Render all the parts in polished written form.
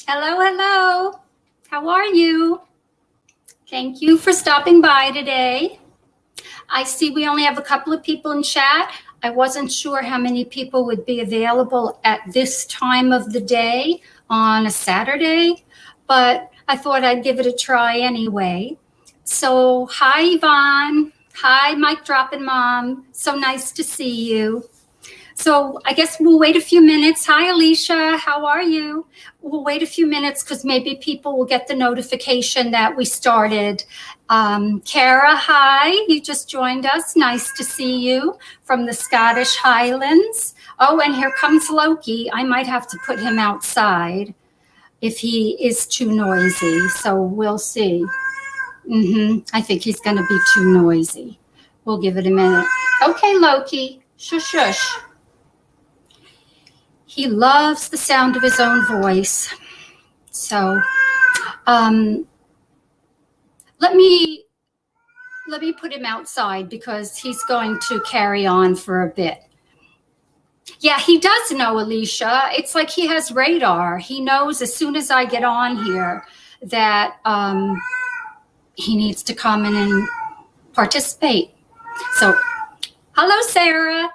Hello, hello. How are you? Thank you for stopping by today. I see we only have a couple of people in chat. I wasn't sure how many people would be available at this time of the day on a Saturday, but I thought I'd give it a try anyway. So, hi, Yvonne. Hi, Mike Droppin' Mom. So nice to see you. So I guess we'll wait a few minutes. Hi, Alicia. How are you? We'll wait a few minutes because maybe people will get the notification that we started. Kara, hi. You just joined us. Nice to see you from the Scottish Highlands. Oh, and here comes Loki. I might have to put him outside if he is too noisy. So we'll see. I think he's going to be too noisy. We'll give it a minute. Okay, Loki. Shush, shush. He loves the sound of his own voice. So let me put him outside because he's going to carry on for a bit. Yeah, he does know, Alicia. It's like he has radar. He knows as soon as I get on here that he needs to come in and participate. So, hello, Sarah.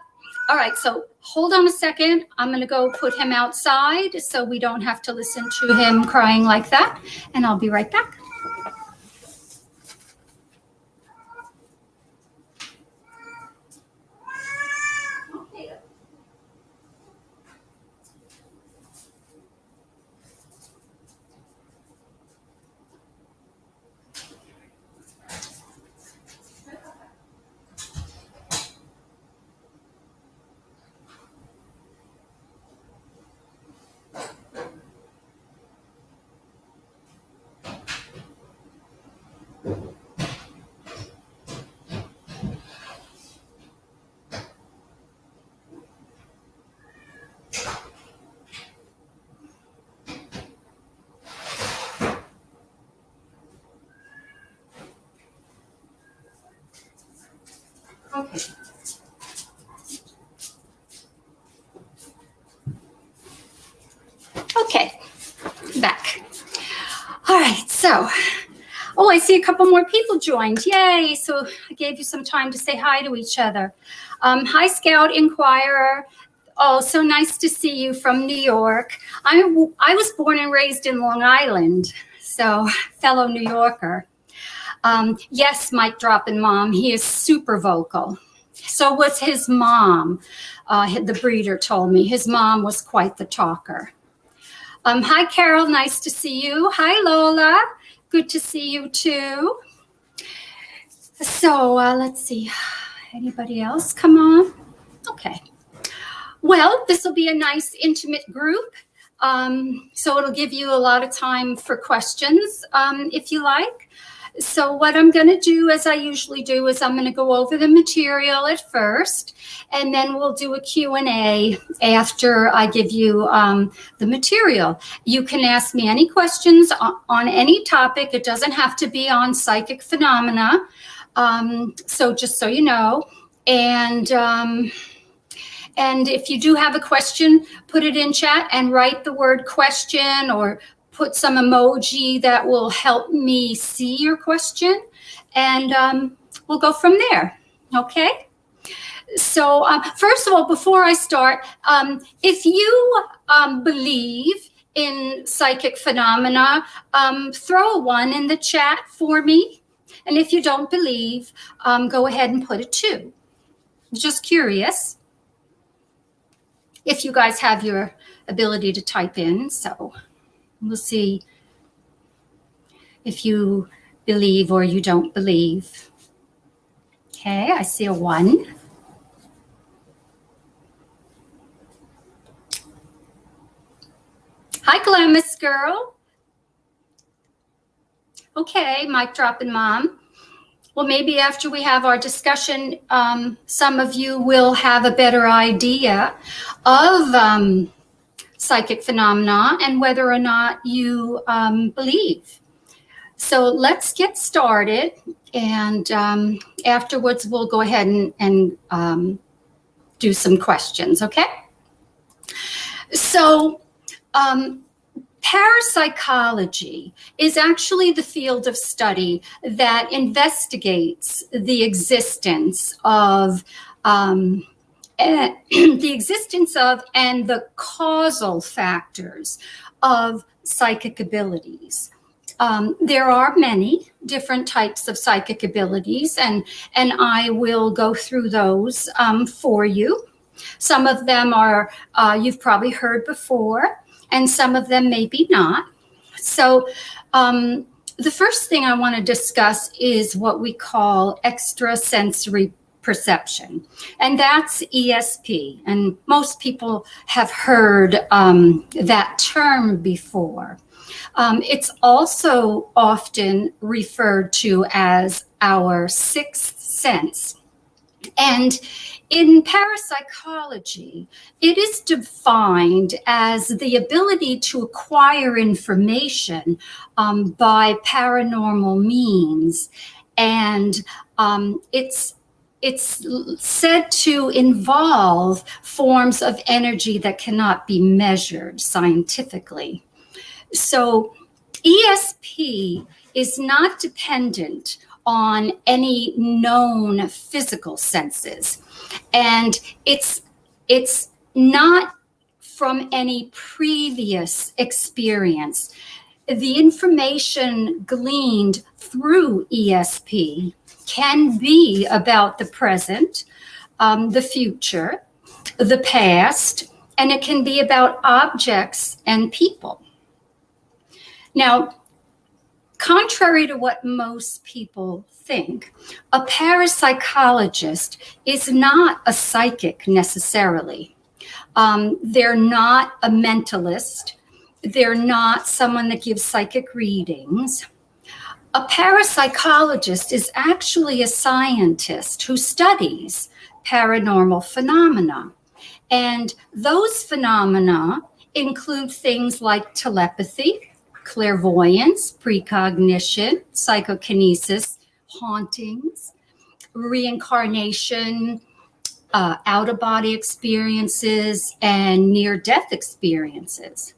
All right, so hold on a second. I'm going to go put him outside so we don't have to listen to him crying like that, and I'll be right back. Okay. Okay, back. All right, so, I see a couple more people joined. Yay, so I gave you some time to say hi to each other. Hi, Scout Inquirer. Oh, so nice to see you from New York. I was born and raised in Long Island, so fellow New Yorker. Yes, Mike Droppin' Mom, he is super vocal. So was his mom. The breeder told me his mom was quite the talker. Hi, Carol. Nice to see you. Hi, Lola. Good to see you, too. So let's see. Anybody else? Come on. Okay. Well, this will be a nice, intimate group. So it'll give you a lot of time for questions, if you like. So what I'm going to do, as I usually do, is I'm going to go over the material at first, and then we'll do a Q&A after I give you the material. You can ask me any questions on any topic. It doesn't have to be on psychic phenomena. So just so you know. And if you do have a question, put it in chat and write the word question or put some emoji that will help me see your question, and we'll go from there, okay? So first of all, before I start, if you believe in psychic phenomena, throw a 1 in the chat for me. And if you don't believe, go ahead and put a 2. Just curious if you guys have your ability to type in, so we'll see if you believe or you don't believe. Okay, I see a 1. Hi, Glamis Girl. Okay, Mike Droppin' Mom. Well, maybe after we have our discussion, some of you will have a better idea of psychic phenomena and whether or not you believe. So let's get started, and afterwards we'll go ahead and do some questions, okay? So Parapsychology is actually the field of study that investigates the existence of and the causal factors of psychic abilities. There are many different types of psychic abilities, and I will go through those for you. Some of them are you've probably heard before, and some of them maybe not. So the first thing I want to discuss is what we call extrasensory perception, and that's ESP. And most people have heard that term before. It's also often referred to as our sixth sense. And in parapsychology, it is defined as the ability to acquire information by paranormal means. And it's said to involve forms of energy that cannot be measured scientifically. So ESP is not dependent on any known physical senses, and it's not from any previous experience. The information gleaned through ESP can be about the present, the future, the past, and it can be about objects and people. Now, contrary to what most people think, a parapsychologist is not a psychic necessarily. They're not a mentalist. They're not someone that gives psychic readings. A parapsychologist is actually a scientist who studies paranormal phenomena. And those phenomena include things like telepathy, clairvoyance, precognition, psychokinesis, hauntings, reincarnation, out-of-body experiences, and near-death experiences.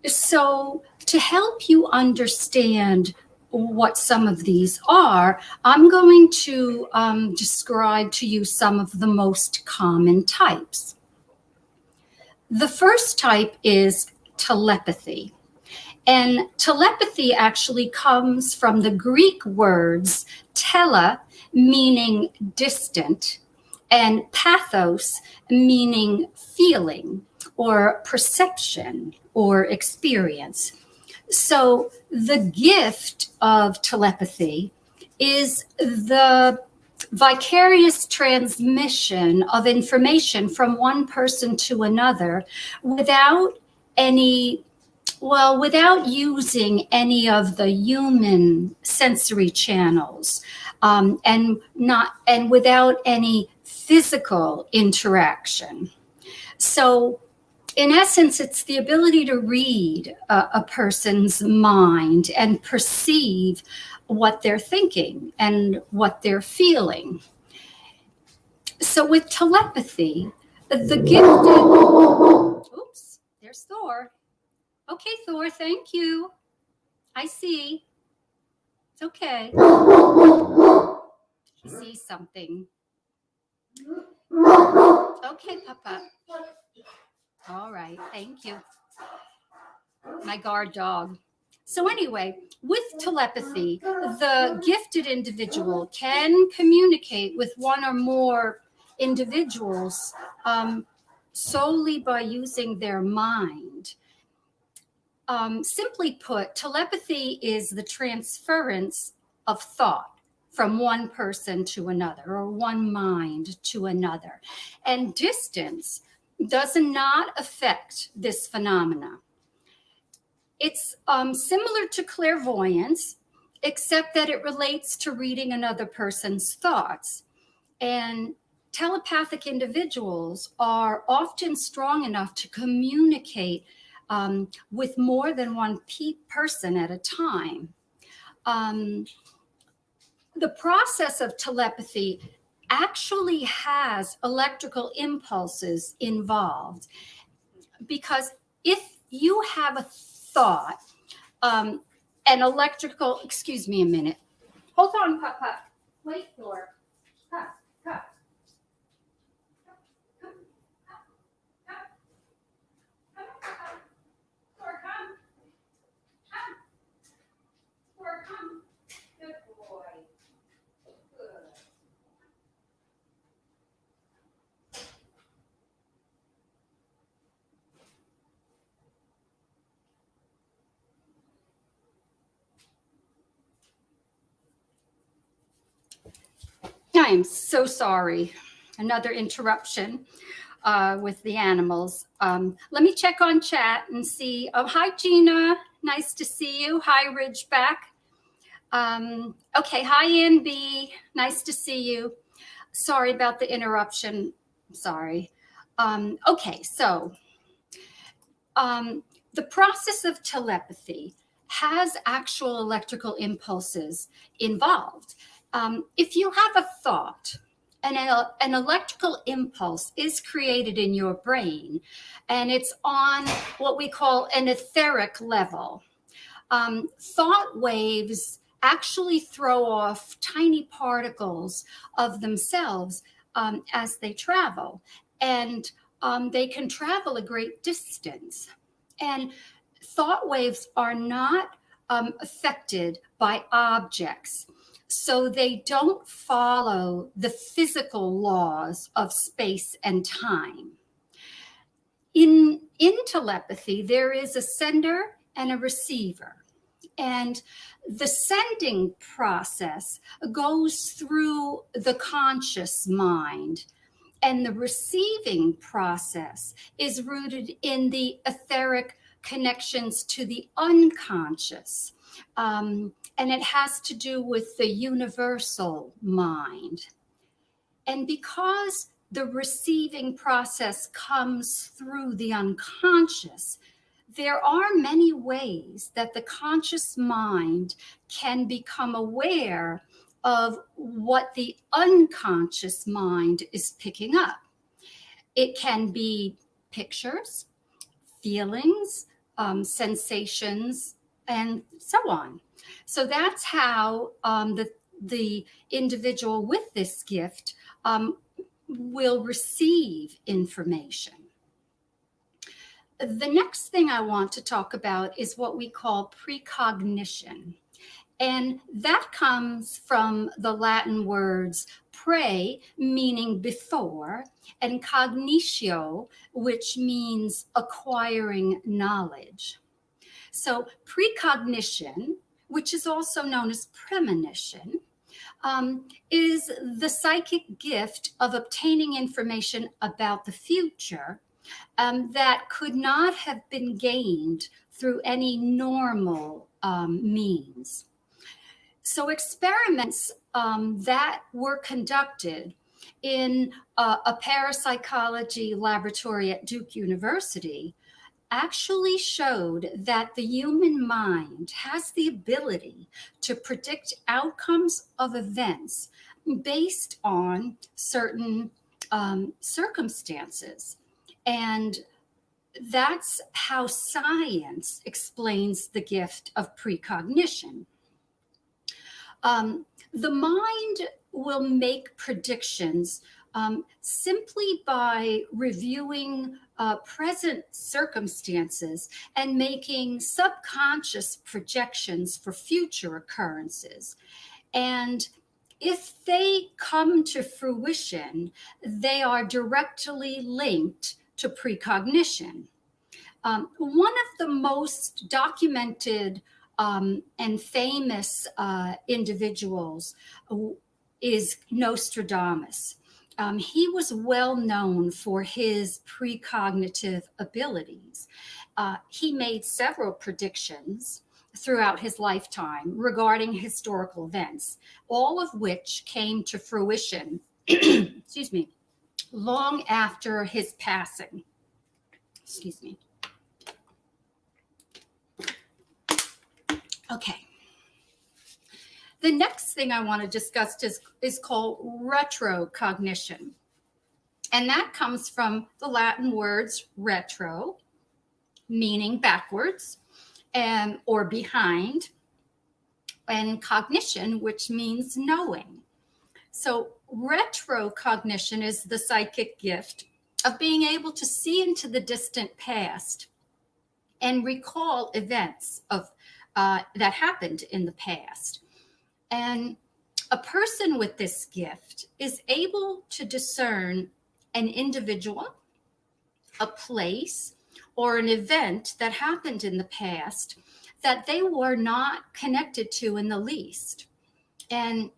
So to help you understand what some of these are, I'm going to describe to you some of the most common types. The first type is telepathy. And telepathy actually comes from the Greek words tele, meaning distant, and pathos, meaning feeling or perception or experience. So the gift of telepathy is the vicarious transmission of information from one person to another without using any of the human sensory channels, and without any physical interaction. So in essence, it's the ability to read a person's mind and perceive what they're thinking and what they're feeling. So with telepathy, the gifted, oops, there's Thor. Okay, Thor, thank you. I see. It's okay. He sees something. Okay, Papa. All right, thank you. My guard dog. So anyway, with telepathy, the gifted individual can communicate with one or more individuals solely by using their mind. Simply put, telepathy is the transference of thought from one person to another or one mind to another. And distance does not affect this phenomena. It's similar to clairvoyance, except that it relates to reading another person's thoughts. And telepathic individuals are often strong enough to communicate with more than one person at a time. The process of telepathy actually has electrical impulses involved, because if you have a thought, an electrical, excuse me a minute. Hold on, Pup. Wait, Laura. Pup. Come. Good boy. Good. I am so sorry. Another interruption with the animals. Let me check on chat and see. Oh, hi, Gina. Nice to see you. Hi, Ridgeback. Okay, hi, NB. Nice to see you. Sorry about the interruption. Sorry. Okay, so the process of telepathy has actual electrical impulses involved. If you have a thought, an electrical impulse is created in your brain, and it's on what we call an etheric level. Thought waves actually throw off tiny particles of themselves as they travel, and they can travel a great distance. And thought waves are not affected by objects, so they don't follow the physical laws of space and time. In telepathy, there is a sender and a receiver. And the sending process goes through the conscious mind, and the receiving process is rooted in the etheric connections to the unconscious. And it has to do with the universal mind. And because the receiving process comes through the unconscious, there are many ways that the conscious mind can become aware of what the unconscious mind is picking up. It can be pictures, feelings, sensations, and so on. So that's how the individual with this gift will receive information. The next thing I want to talk about is what we call precognition. And that comes from the Latin words pre, meaning before, and cognitio, which means acquiring knowledge. So precognition, which is also known as premonition, is the psychic gift of obtaining information about the future that could not have been gained through any normal means. So experiments that were conducted in a parapsychology laboratory at Duke University actually showed that the human mind has the ability to predict outcomes of events based on certain circumstances. And that's how science explains the gift of precognition. The mind will make predictions simply by reviewing present circumstances and making subconscious projections for future occurrences. And if they come to fruition, they are directly linked to precognition. One of the most documented and famous individuals is Nostradamus. He was well known for his precognitive abilities. He made several predictions throughout his lifetime regarding historical events, all of which came to fruition, excuse me, long after his passing. Excuse me. Okay. The next thing I want to discuss is called retrocognition. And that comes from the Latin words retro, meaning backwards, or behind, and cognition, which means knowing. So retrocognition is the psychic gift of being able to see into the distant past and recall events that happened in the past. And a person with this gift is able to discern an individual, a place, or an event that happened in the past that they were not connected to in the least. And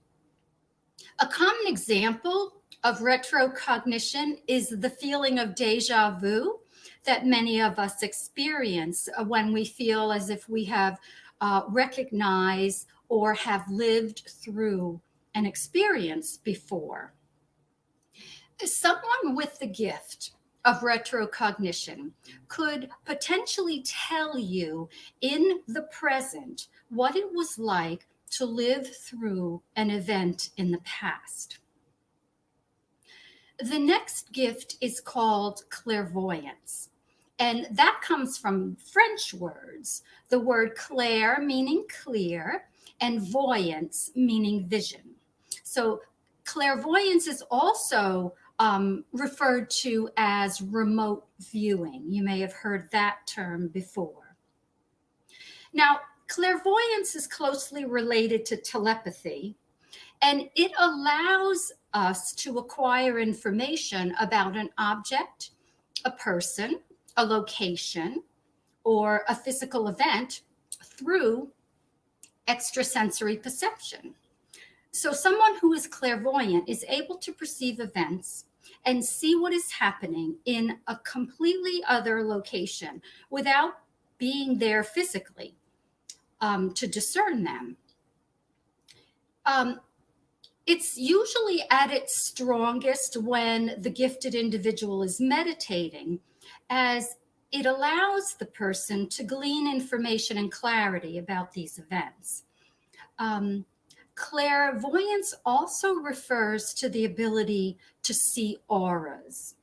a common example of retrocognition is the feeling of deja vu that many of us experience when we feel as if we have recognized or have lived through an experience before. Someone with the gift of retrocognition could potentially tell you in the present what it was like to live through an event in the past. The next gift is called clairvoyance, and that comes from French words, the word clair meaning clear and voyance meaning vision. So clairvoyance is also referred to as remote viewing. You may have heard that term before. Now, clairvoyance is closely related to telepathy, and it allows us to acquire information about an object, a person, a location, or a physical event through extrasensory perception. So someone who is clairvoyant is able to perceive events and see what is happening in a completely other location without being there physically to discern them. It's usually at its strongest when the gifted individual is meditating, as it allows the person to glean information and clarity about these events. Clairvoyance also refers to the ability to see auras.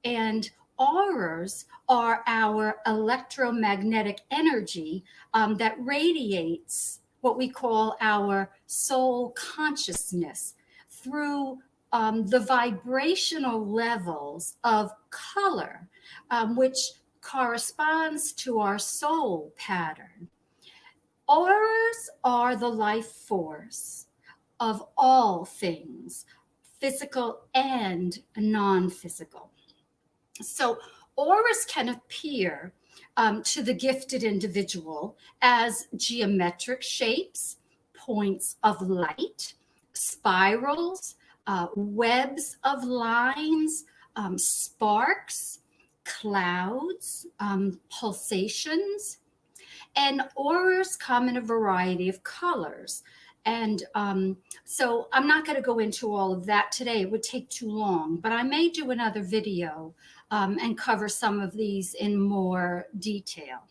And auras are our electromagnetic energy that radiates what we call our soul consciousness through the vibrational levels of color, which corresponds to our soul pattern. Auras are the life force of all things, physical and non-physical. So auras can appear to the gifted individual as geometric shapes, points of light, spirals, webs of lines, sparks, clouds, pulsations. And auras come in a variety of colors. And so I'm not going to go into all of that today. It would take too long, but I may do another video and cover some of these in more detail.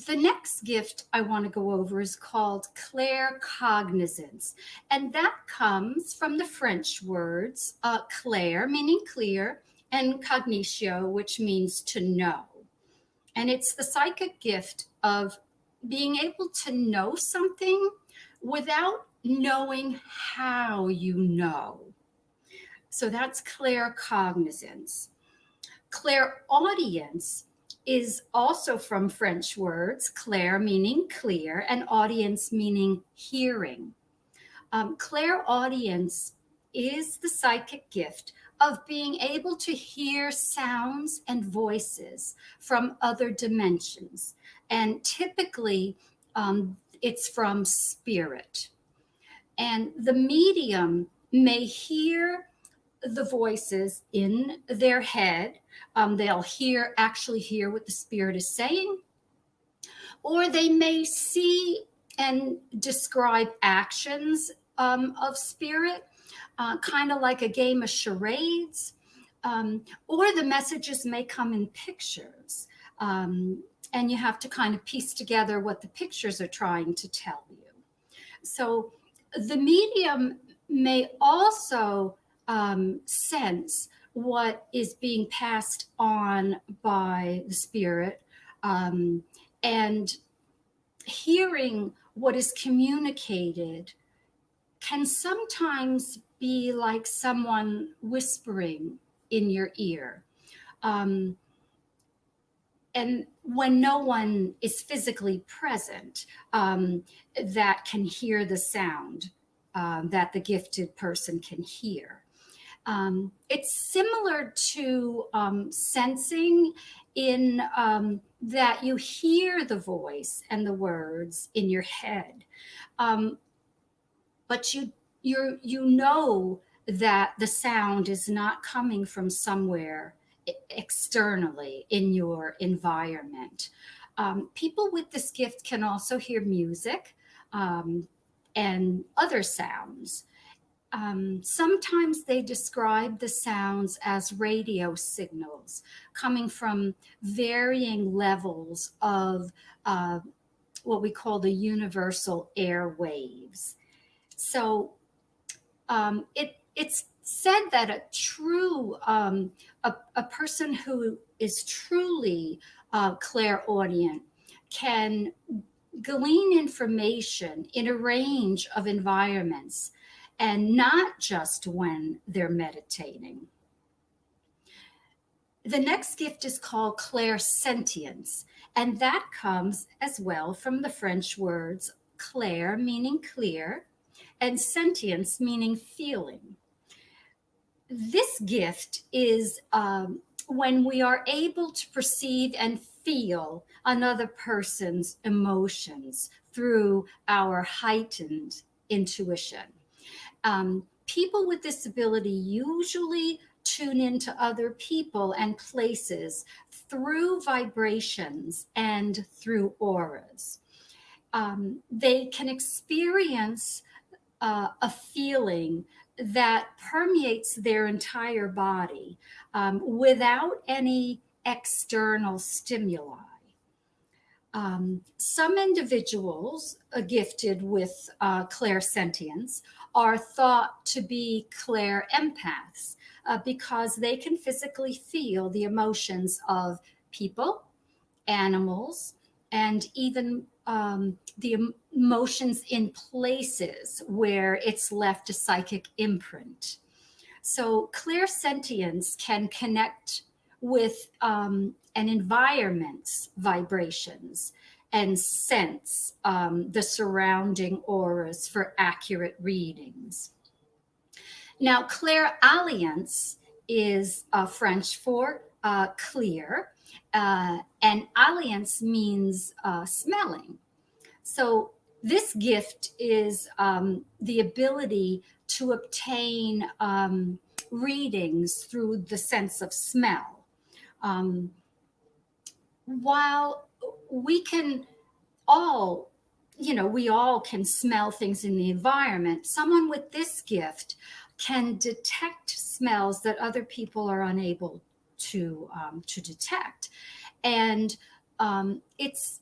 The next gift I want to go over is called claircognizance, and that comes from the French words clair, meaning clear, and cognitio, which means to know. And it's the psychic gift of being able to know something without knowing how you know. So that's claircognizance. Clairaudience is also from French words, clair meaning clear and audience meaning hearing. Clairaudience is the psychic gift of being able to hear sounds and voices from other dimensions. And typically, it's from spirit. And the medium may hear the voices in their head. They'll actually hear what the spirit is saying, or they may see and describe actions of spirit, kind of like a game of charades, or the messages may come in pictures, and you have to kind of piece together what the pictures are trying to tell you. So the medium may also sense what is being passed on by the spirit And hearing what is communicated can sometimes be like someone whispering in your ear. And when no one is physically present, that can hear the sound that the gifted person can hear. It's similar to sensing in that you hear the voice and the words in your head, but you know that the sound is not coming from somewhere externally in your environment. People with this gift can also hear music and other sounds. Sometimes they describe the sounds as radio signals coming from varying levels of what we call the universal airwaves. So it's said that a true a person who is truly clairaudient can glean information in a range of environments, and not just when they're meditating. The next gift is called clairsentience, and that comes as well from the French words clair, meaning clear, and sentience, meaning feeling. This gift is when we are able to perceive and feel another person's emotions through our heightened intuition. People with this ability usually tune into other people and places through vibrations and through auras. They can experience a feeling that permeates their entire body without any external stimuli. Some individuals gifted with clairsentience are thought to be clairempaths because they can physically feel the emotions of people, animals, and even the emotions in places where it's left a psychic imprint. So clairsentience can connect with an environment's vibrations and sense the surrounding auras for accurate readings. Now, clairalliance is French for clear, and alliance means smelling. So this gift is the ability to obtain readings through the sense of smell. While we can all, we all can smell things in the environment, someone with this gift can detect smells that other people are unable to detect. And it's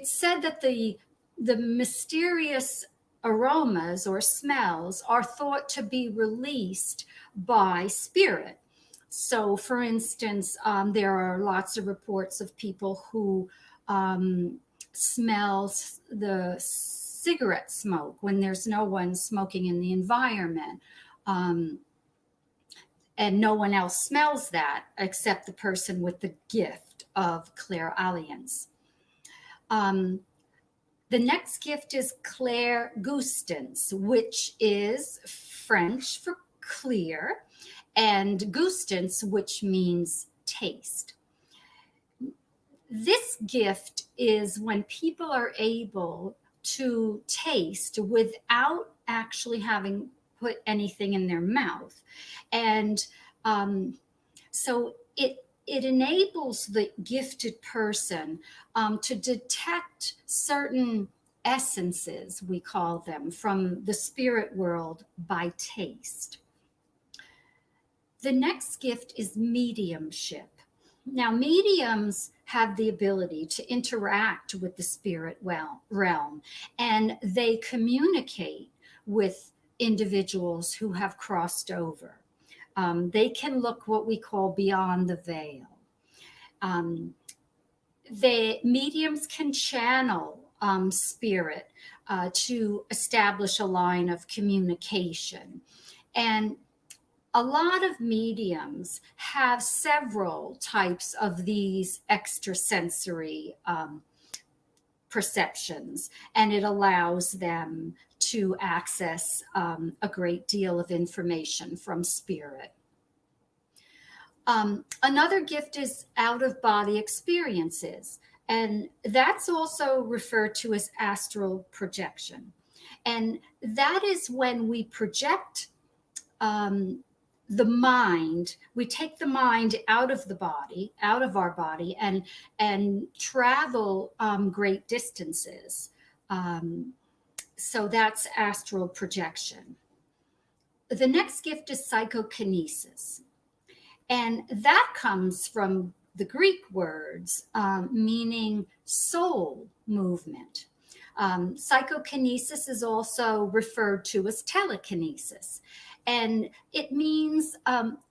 said that the mysterious aromas or smells are thought to be released by spirit. So, for instance, there are lots of reports of people who smell the cigarette smoke when there's no one smoking in the environment. And no one else smells that except the person with the gift of clairalliance. The next gift is clairgustance, which is French for clear, and gustance, which means taste. This gift is when people are able to taste without actually having put anything in their mouth. And so it enables the gifted person to detect certain essences, we call them, from the spirit world by taste. The next gift is mediumship. Now, mediums have the ability to interact with the spirit realm, and they communicate with individuals who have crossed over. They can look what we call beyond the veil. The mediums can channel spirit to establish a line of communication. And a lot of mediums have several types of these extrasensory perceptions, and it allows them to access a great deal of information from spirit. Another gift is out of body experiences, and that's also referred to as astral projection. And that is when we project the mind, we take the mind out of the body, out of our body, and travel great distances. So that's astral projection. The next gift is psychokinesis. And that comes from the Greek words meaning soul movement. Psychokinesis is also referred to as telekinesis, and it means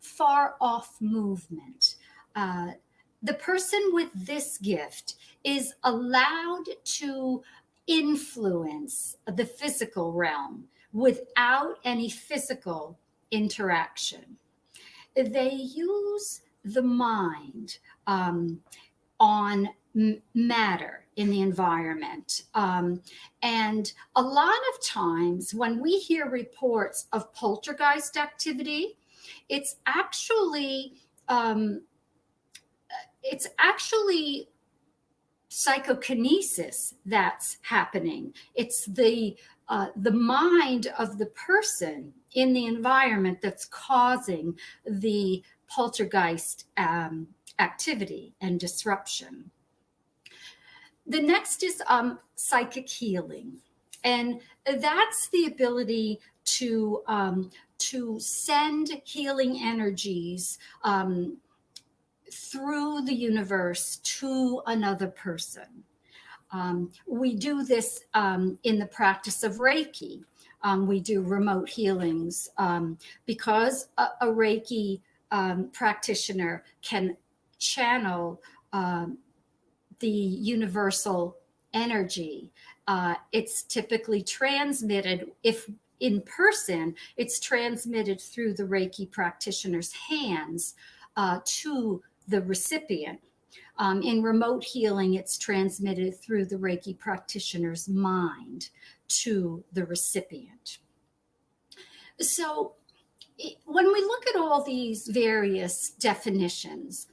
far off movement. The person with this gift is allowed to influence the physical realm without any physical interaction. They use the mind on matter in the environment. And a lot of times when we hear reports of poltergeist activity, it's actually psychokinesis that's happening. It's the mind of the person in the environment that's causing the poltergeist activity and disruption. The next is psychic healing, and that's the ability to send healing energies through the universe to another person. We do this in the practice of Reiki. We do remote healings because a Reiki practitioner can channel the universal energy. It's typically transmitted, if in person, it's transmitted through the Reiki practitioner's hands to the recipient. In remote healing, it's transmitted through the Reiki practitioner's mind to the recipient. So when we look at all these various definitions,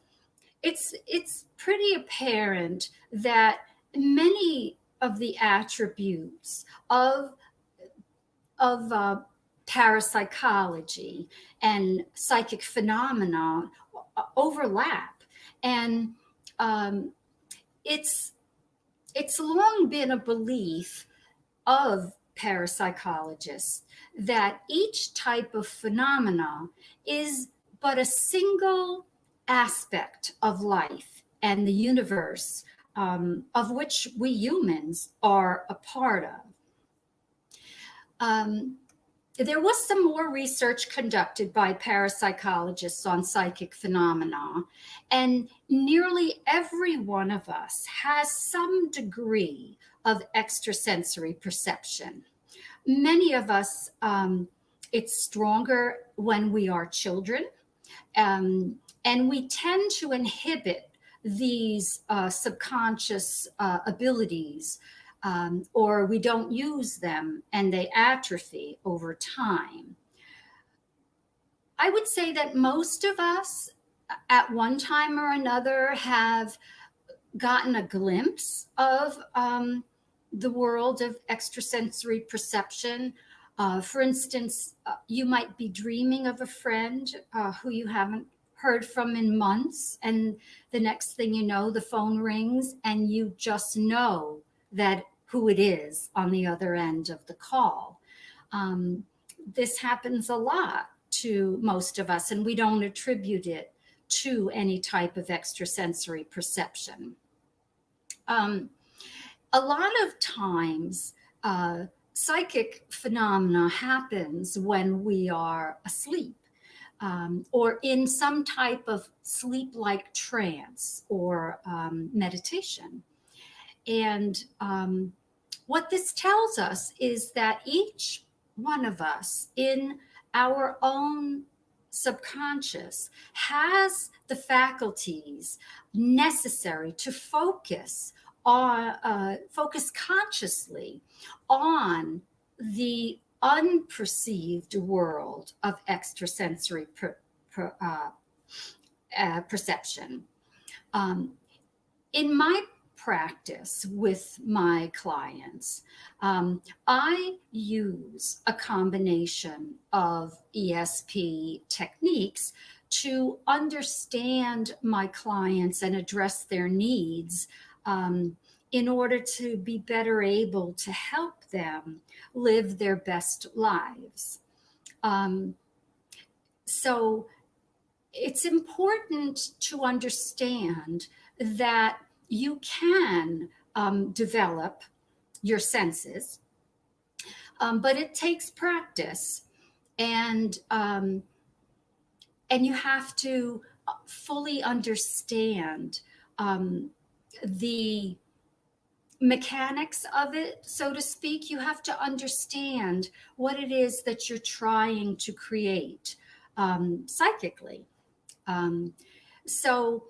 it's pretty apparent that many of the attributes of parapsychology and psychic phenomena overlap. And it's long been a belief of parapsychologists that each type of phenomena is but a single aspect of life and the universe of which we humans are a part of. There was some more research conducted by parapsychologists on psychic phenomena, and nearly every one of us has some degree of extrasensory perception. Many of us, it's stronger when we are children, and we tend to inhibit these subconscious abilities. Or we don't use them and they atrophy over time. I would say that most of us at one time or another have gotten a glimpse of the world of extrasensory perception. For instance, you might be dreaming of a friend who you haven't heard from in months, and the next thing you know, the phone rings and you just know that who it is on the other end of the call. This happens a lot to most of us, and we don't attribute it to any type of extrasensory perception. A lot of times, psychic phenomena happens when we are asleep. or in some type of sleep-like trance or meditation. And what this tells us is that each one of us in our own subconscious has the faculties necessary to focus consciously on the unperceived world of extrasensory perception. In my practice with my clients, I use a combination of ESP techniques to understand my clients and address their needs, in order to be better able to help them live their best lives. So it's important to understand that you can develop your senses, but it takes practice, and you have to fully understand the mechanics of it, so to speak. You have to understand what it is that you're trying to create psychically. So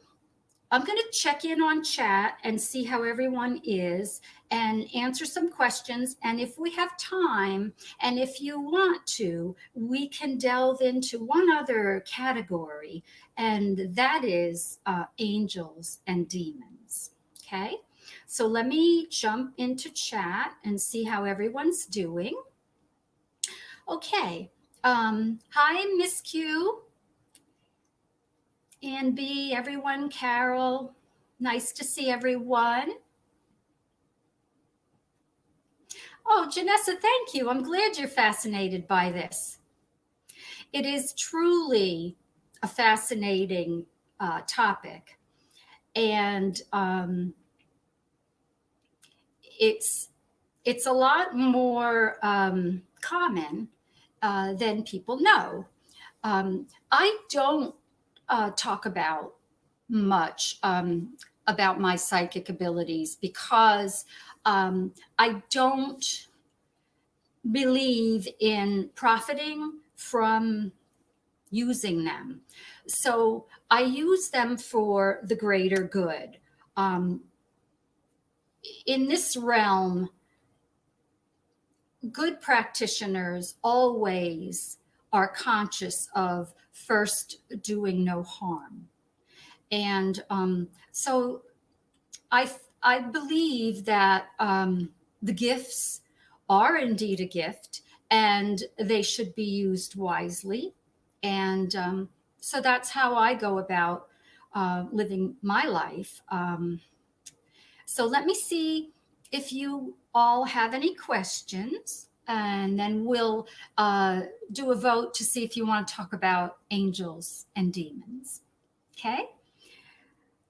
I'm going to check in on chat and see how everyone is and answer some questions. And if we have time, and if you want to, we can delve into one other category, and that is angels and demons. Okay, so let me jump into chat and see how everyone's doing. Okay, hi, Miss Q. Ann B, everyone, Carol, nice to see everyone. Oh, Janessa, thank you. I'm glad you're fascinated by this. It is truly a fascinating topic, and it's a lot more common than people know. I don't talk about much about my psychic abilities because I don't believe in profiting from using them. So I use them for the greater good. In this realm, good practitioners always are conscious of first doing no harm. And so I believe that the gifts are indeed a gift, and they should be used wisely. And so that's how I go about living my life. So let me see if you all have any questions, and then we'll do a vote to see if you want to talk about angels and demons. Okay?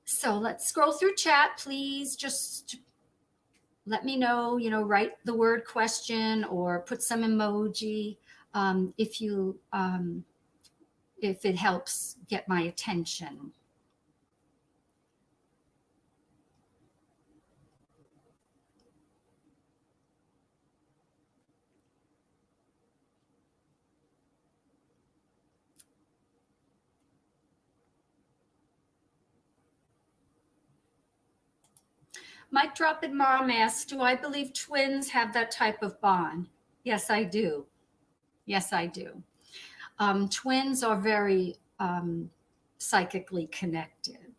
So let's scroll through chat. Please just let me know, write the word question or put some emoji if it helps get my attention. Mike Drop and Mom asks, do I believe twins have that type of bond? Yes, I do. Yes, I do. Twins are very psychically connected.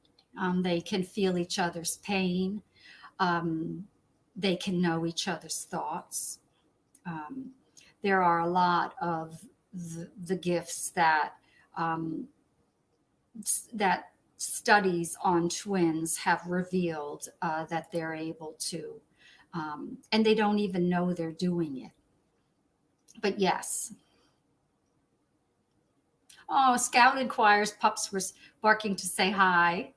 They can feel each other's pain. They can know each other's thoughts. There are a lot of the gifts that studies on twins have revealed that they're able to, and they don't even know they're doing it. But yes. Oh, Scout inquires, pups were barking to say hi.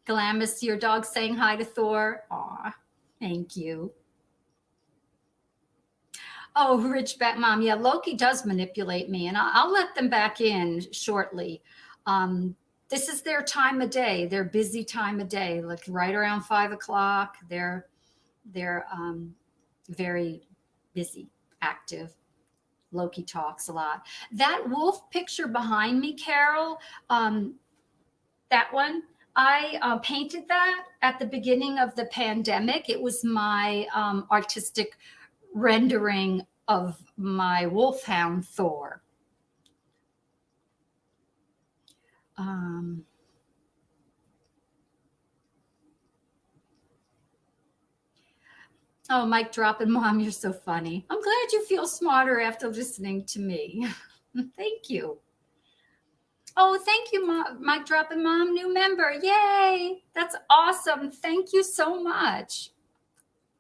Glamis, your dog saying hi to Thor. Aw, thank you. Oh, Rich Bat Mom. Yeah, Loki does manipulate me, and I'll let them back in shortly. Um, this is their time of day, their busy time of day, like right around 5 o'clock. They're very busy, active. Loki talks a lot. That wolf picture behind me, Carol, um, that one, I painted that at the beginning of the pandemic. It was my artistic rendering of my wolfhound Thor. Um, oh, Mike dropping, Mom, you're so funny. I'm glad you feel smarter after listening to me. Thank you. Oh, thank you, Mom. Mike dropping, Mom, new member. Yay. That's awesome. Thank you so much.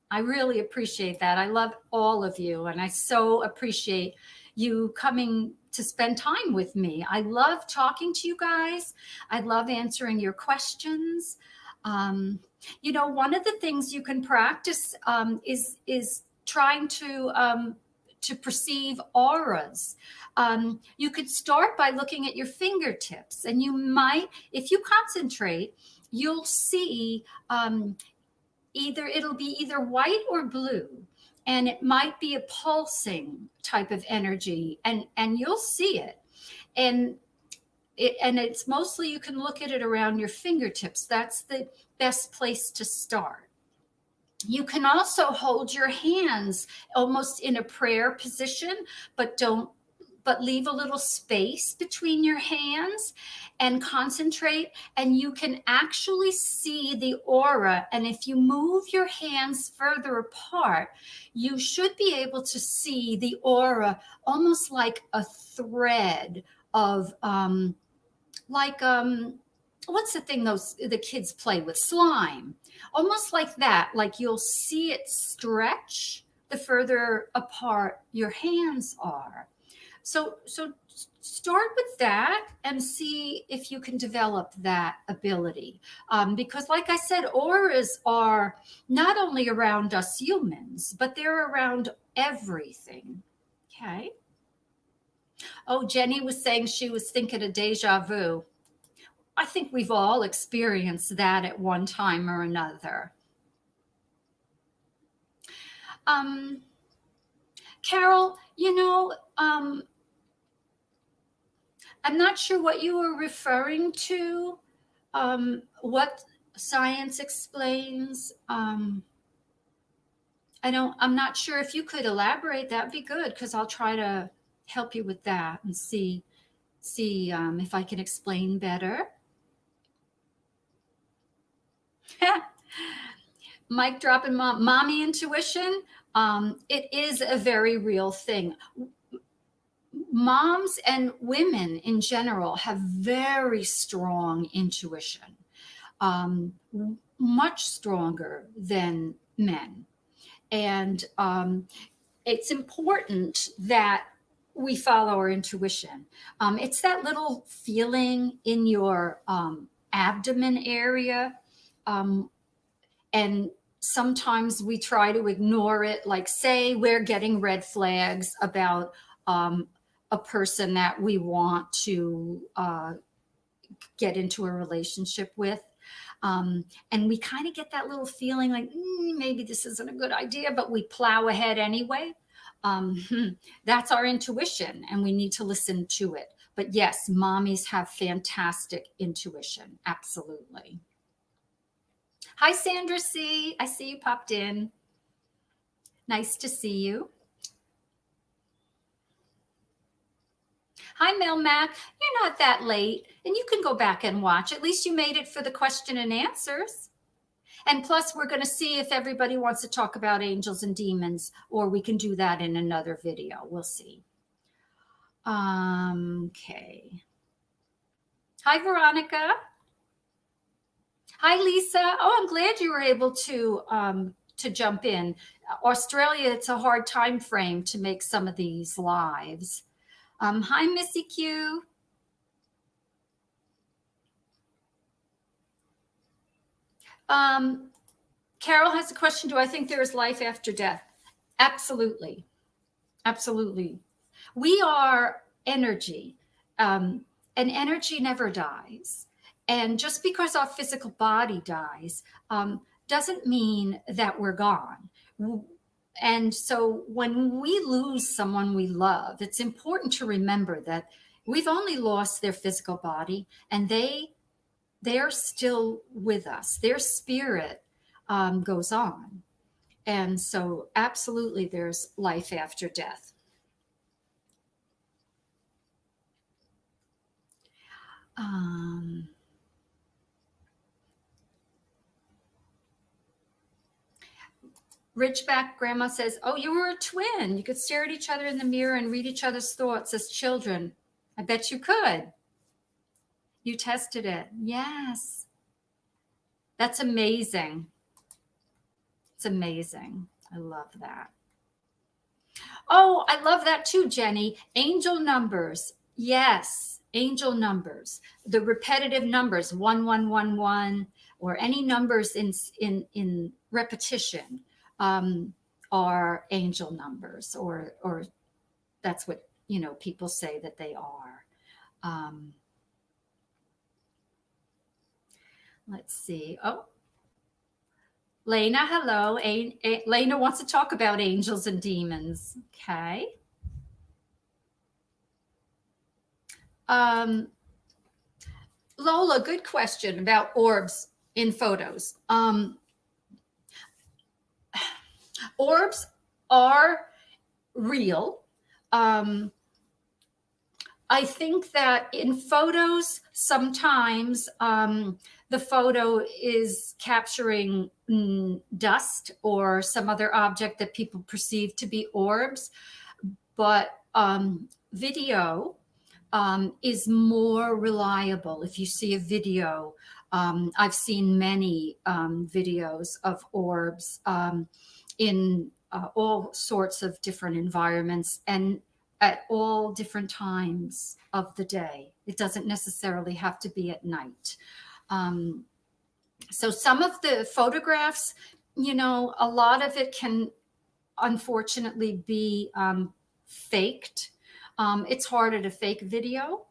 I really appreciate that. I love all of you, and I so appreciate you coming to spend time with me. I love talking to you guys. I love answering your questions. Um, one of the things you can practice is trying to perceive auras. You could start by looking at your fingertips, and you might, if you concentrate, you'll see it'll be either white or blue, and it might be a pulsing type of energy, and you'll see it. And it's mostly, you can look at it around your fingertips. That's the best place to start. You can also hold your hands almost in a prayer position, but leave a little space between your hands and concentrate, and you can actually see the aura. And if you move your hands further apart, you should be able to see the aura almost like a thread of what's the thing the kids play with, slime, almost like that. Like you'll see it stretch the further apart your hands are. So start with that and see if you can develop that ability. Because like I said, auras are not only around us humans, but they're around everything. Okay. Oh, Jenny was saying she was thinking of deja vu. I think we've all experienced that at one time or another. Carol, I'm not sure what you were referring to, what science explains. I'm not sure if you could elaborate. That'd be good, because I'll try to help you with that and see if I can explain better. Mike dropping, mommy intuition. It is a very real thing. Moms and women in general have very strong intuition, much stronger than men. And it's important that we follow our intuition. It's that little feeling in your abdomen area. And sometimes we try to ignore it, like say we're getting red flags about a person that we want to get into a relationship with. And we kind of get that little feeling like maybe this isn't a good idea, but we plow ahead anyway. That's our intuition, and we need to listen to it. But yes, mommies have fantastic intuition. Absolutely. Hi, Sandra C. I see you popped in. Nice to see you. Hi, Mel Mac. You're not that late, and you can go back and watch. At least you made it for the question and answers. And plus, we're going to see if everybody wants to talk about angels and demons, or we can do that in another video. We'll see. Okay. Hi, Veronica. Hi, Lisa. Oh, I'm glad you were able to jump in. Australia, it's a hard time frame to make some of these lives. Hi, Missy Q. Carol has a question. Do I think there is life after death? Absolutely. Absolutely. We are energy, and energy never dies. And just because our physical body dies doesn't mean that we're gone. And so when we lose someone we love, it's important to remember that we've only lost their physical body, and they're still with us. Their spirit goes on. And so absolutely there's life after death. Um, Ridgeback Grandma says, "Oh, you were a twin. You could stare at each other in the mirror and read each other's thoughts as children. I bet you could. You tested it." Yes. That's amazing. It's amazing. I love that. Oh, I love that too, Jenny. Angel numbers. Yes, angel numbers. The repetitive numbers, 1111, or any numbers in repetition, are angel numbers, or that's what people say that they are. Um, let's see. Oh, Lena, hello. Lena wants to talk about angels and demons. Okay. Um, Lola, good question about orbs in photos. Orbs are real. I think that in photos, sometimes the photo is capturing dust or some other object that people perceive to be orbs, but video is more reliable. If you see a video, I've seen many videos of orbs in all sorts of different environments and at all different times of the day. It doesn't necessarily have to be at night. So some of the photographs, a lot of it can unfortunately be faked. It's harder to fake video.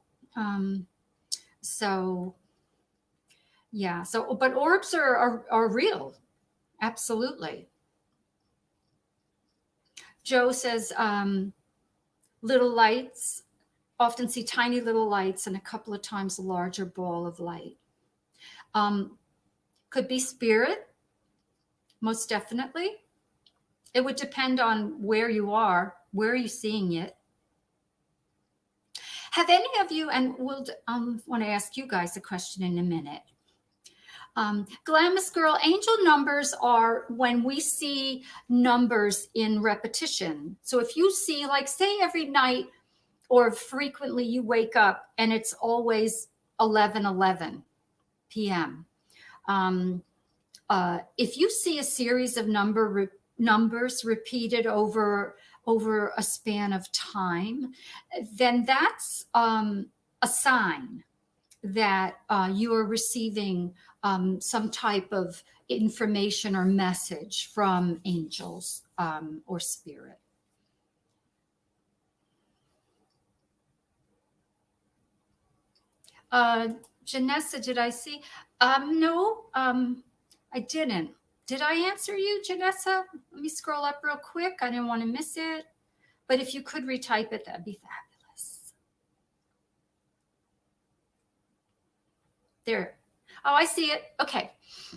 So yeah, but orbs are real. Absolutely. Joe says, little lights, often see tiny little lights and a couple of times a larger ball of light. Could be spirit, most definitely. It would depend on where you are. Where are you seeing it? Have any of you, and we'll want to ask you guys a question in a minute. Glamis Girl, angel numbers are when we see numbers in repetition. So if you see, like, say every night or frequently you wake up and it's always 11:11 p.m. If you see a series of numbers repeated over a span of time, then that's a sign that you are receiving some type of information or message from angels or spirit. Janessa, did I see? No, I didn't. Did I answer you, Janessa? Let me scroll up real quick. I didn't want to miss it. But if you could retype it, that'd be fabulous. There. Oh, I see it. Okay.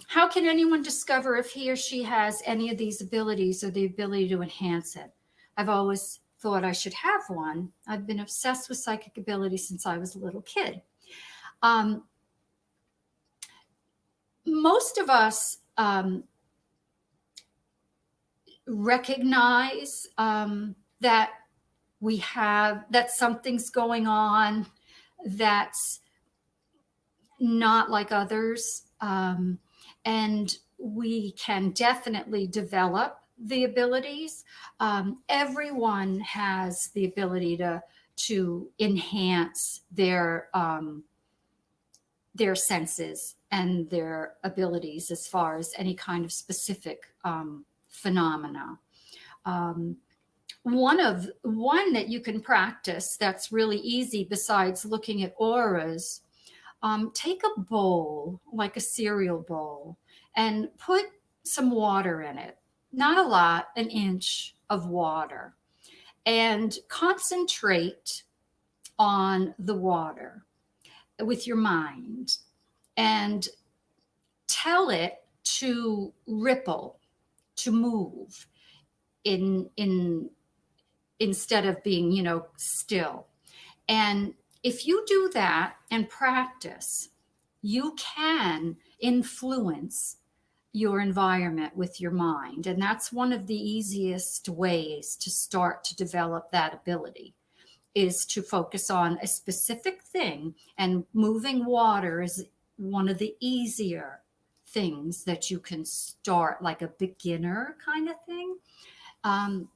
How can anyone discover if he or she has any of these abilities or the ability to enhance it? I've always thought I should have one. I've been obsessed with psychic ability since I was a little kid. Most of us recognize that that something's going on that's not like others, and we can definitely develop the abilities. Everyone has the ability to enhance their senses and their abilities as far as any kind of specific phenomena. one that you can practice that's really easy besides looking at auras. Take a bowl, like a cereal bowl, and put some water in it. Not a lot, an inch of water, and concentrate on the water with your mind and tell it to ripple, to move in instead of being, still. And if you do that and practice, you can influence your environment with your mind. And that's one of the easiest ways to start to develop that ability, is to focus on a specific thing. And moving water is one of the easier things that you can start, like a beginner kind of thing. And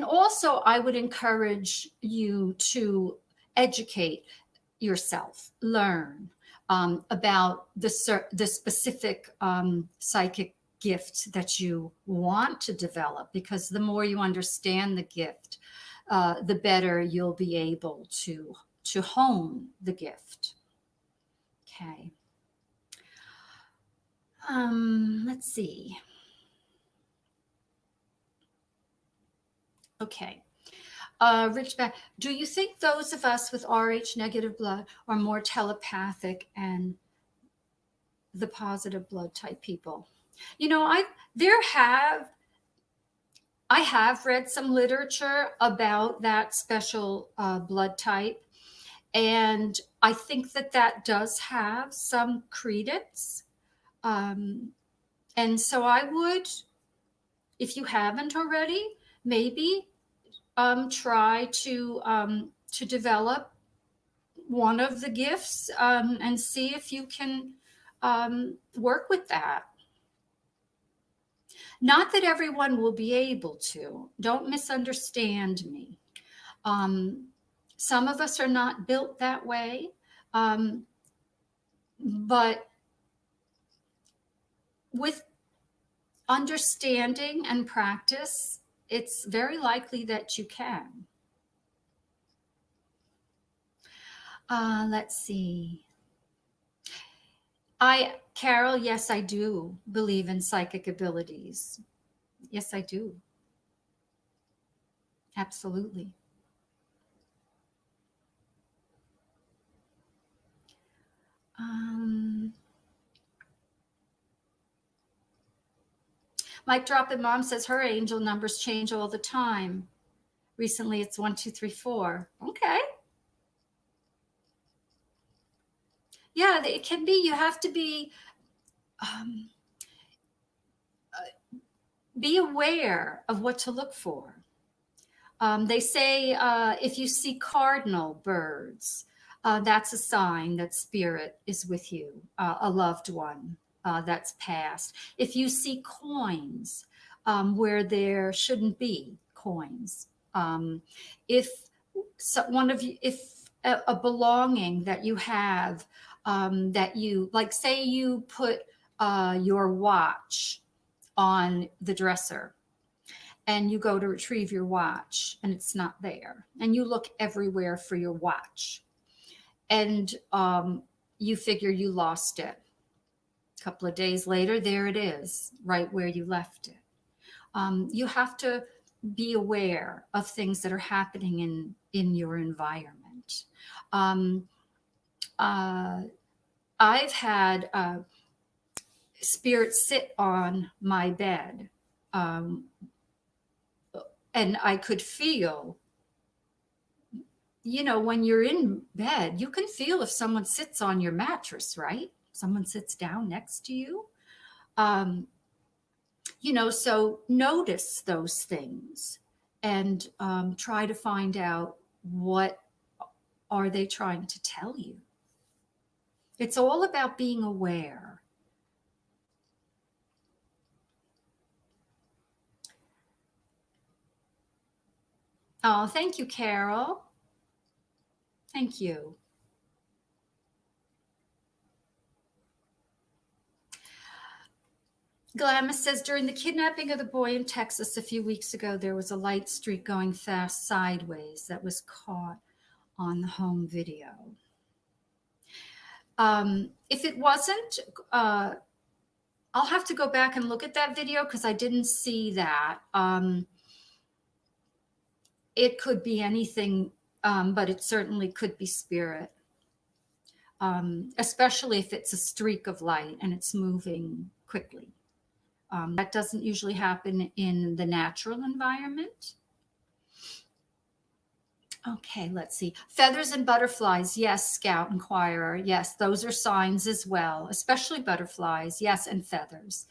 also I would encourage you to educate yourself, learn about the specific psychic gift that you want to develop, because the more you understand the gift, the better you'll be able to hone the gift. Okay. Let's see. Okay. Rich back. Do you think those of us with Rh negative blood are more telepathic and the positive blood type people? I have read some literature about that special blood type, and I think that does have some credence. And so I would, if you haven't already, maybe try to develop one of the gifts and see if you can work with that. Not that everyone will be able to. Don't misunderstand me. Some of us are not built that way, but with understanding and practice, it's very likely that you can. Let's see. Carol, yes, I do believe in psychic abilities. Yes, I do. Absolutely. Mike Drop and Mom says her angel numbers change all the time. Recently, it's 1, 2, 3, 4. Okay. Yeah, it can be. You have to be aware of what to look for. They say if you see cardinal birds, that's a sign that spirit is with you, a loved one that's passed. If you see coins where there shouldn't be coins, if a belonging that you have that you, like, say you put your watch on the dresser and you go to retrieve your watch and it's not there, and you look everywhere for your watch, and you figure you lost it. A couple of days later, there it is, right where you left it. You have to be aware of things that are happening in your environment. I've had spirits sit on my bed, and I could feel, when you're in bed, you can feel if someone sits on your mattress, right? Someone sits down next to you. So notice those things and try to find out, what are they trying to tell you? It's all about being aware. Oh, thank you, Carol. Thank you. Glamis says, during the kidnapping of the boy in Texas a few weeks ago, there was a light streak going fast sideways that was caught on the home video. If it wasn't, I'll have to go back and look at that video because I didn't see that. It could be anything, but it certainly could be spirit, especially if it's a streak of light and it's moving quickly. That doesn't usually happen in the natural environment. Okay, let's see. Feathers and butterflies. Yes, Scout Inquirer. Yes, those are signs as well, especially butterflies. Yes, and feathers.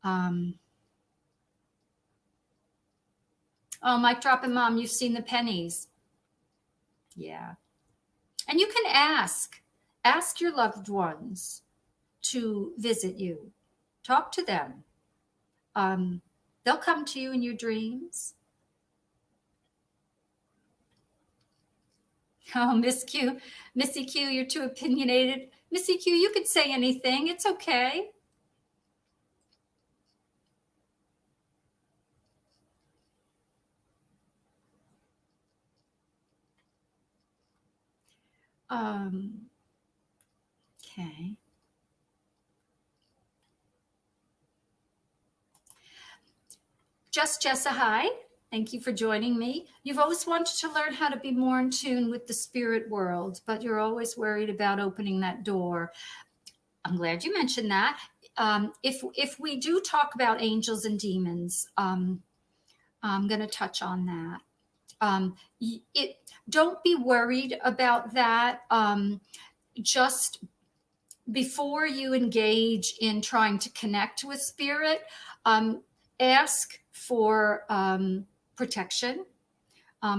Oh, Mike Drop and Mom, you've seen the pennies. Yeah. And you can ask your loved ones to visit you. Talk to them. They'll come to you in your dreams. Oh, Missy Q, you're too opinionated. Missy Q, you could say anything. It's okay. Okay. Jessa, hi. Thank you for joining me. You've always wanted to learn how to be more in tune with the spirit world, but you're always worried about opening that door. I'm glad you mentioned that. If we do talk about angels and demons, I'm going to touch on that. Don't be worried about that. Just before you engage in trying to connect with spirit, ask for protection.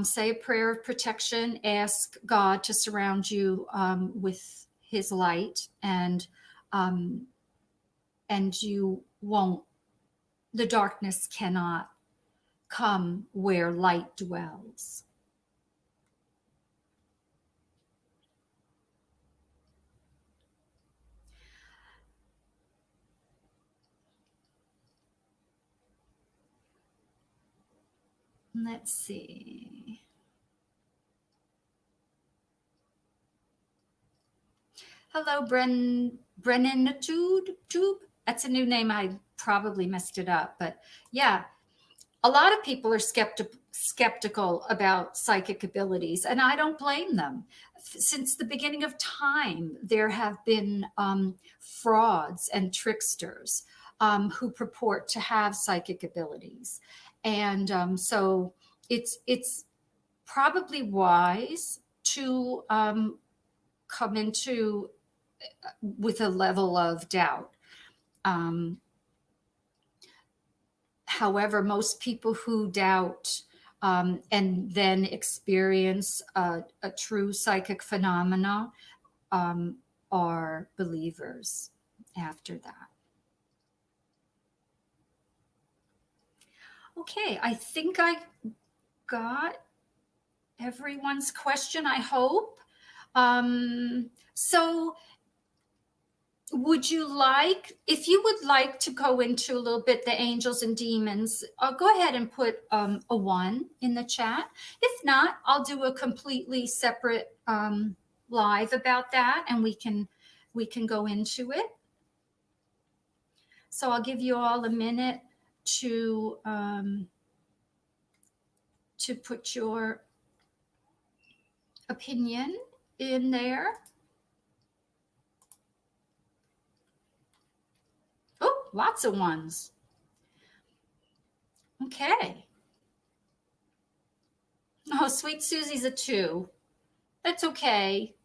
Say a prayer of protection. Ask God to surround you with His light, and you won't. The darkness cannot come where light dwells. Let's see. Hello, Brennan Tube. That's a new name. I probably messed it up, but yeah, a lot of people are skeptical about psychic abilities, and I don't blame them. Since the beginning of time, there have been frauds and tricksters who purport to have psychic abilities, and so it's probably wise to come into with a level of doubt. However, most people who doubt and then experience a true psychic phenomena are believers after that. Okay, I think I got everyone's question, I hope. So would you like, if you would like to go into a little bit the angels and demons, go ahead and put a 1 in the chat. If not, I'll do a completely separate live about that, and we can go into it. So I'll give you all a minute to put your opinion in there. Oh, lots of 1s. Okay. Oh, Sweet Susie's a 2. That's okay.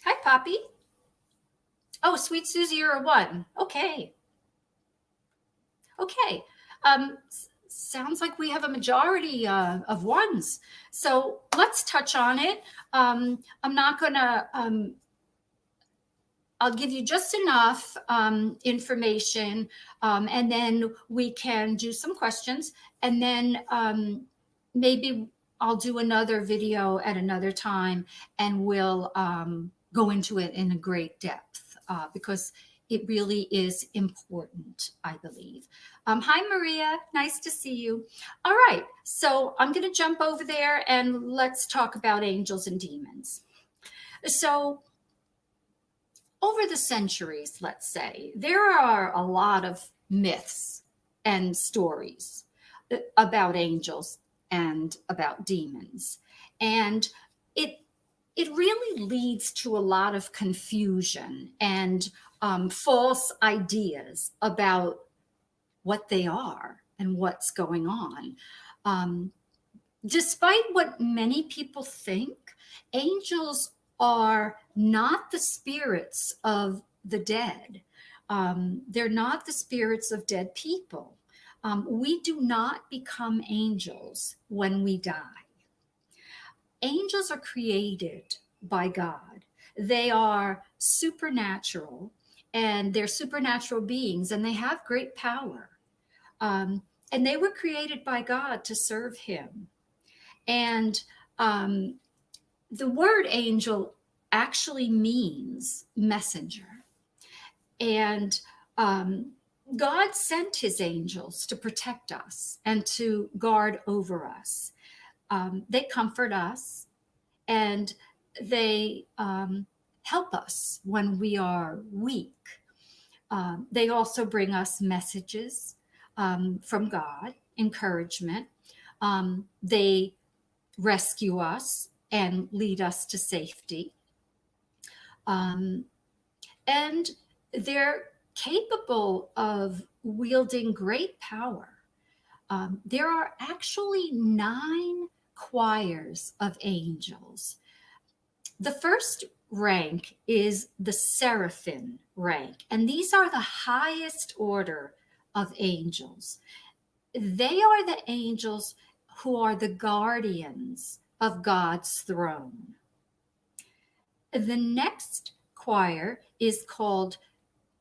Hi, Poppy. Oh, Sweet Susie, you're a 1. Okay. Okay. Sounds like we have a majority of 1s. So let's touch on it. I'm not going to, I'll give you just enough information, and then we can do some questions, and then maybe I'll do another video at another time, and we'll go into it in a great depth. because it really is important, I believe. Hi, Maria. Nice to see you. All right. So I'm going to jump over there and let's talk about angels and demons. So over the centuries, let's say, there are a lot of myths and stories about angels and about demons. And it really leads to a lot of confusion and false ideas about what they are and what's going on. Despite what many people think, angels are not the spirits of the dead. They're not the spirits of dead people. We do not become angels when we die. Angels are created by God. They are supernatural, and they're supernatural beings, and they have great power. And they were created by God to serve Him. And the word angel actually means messenger. And God sent His angels to protect us and to guard over us. They comfort us, and they help us when we are weak. They also bring us messages from God, encouragement. They rescue us and lead us to safety. And they're capable of wielding great power. There are actually 9 choirs of angels. The first rank is the seraphim rank, and these are the highest order of angels. They are the angels who are the guardians of God's throne. The next choir is called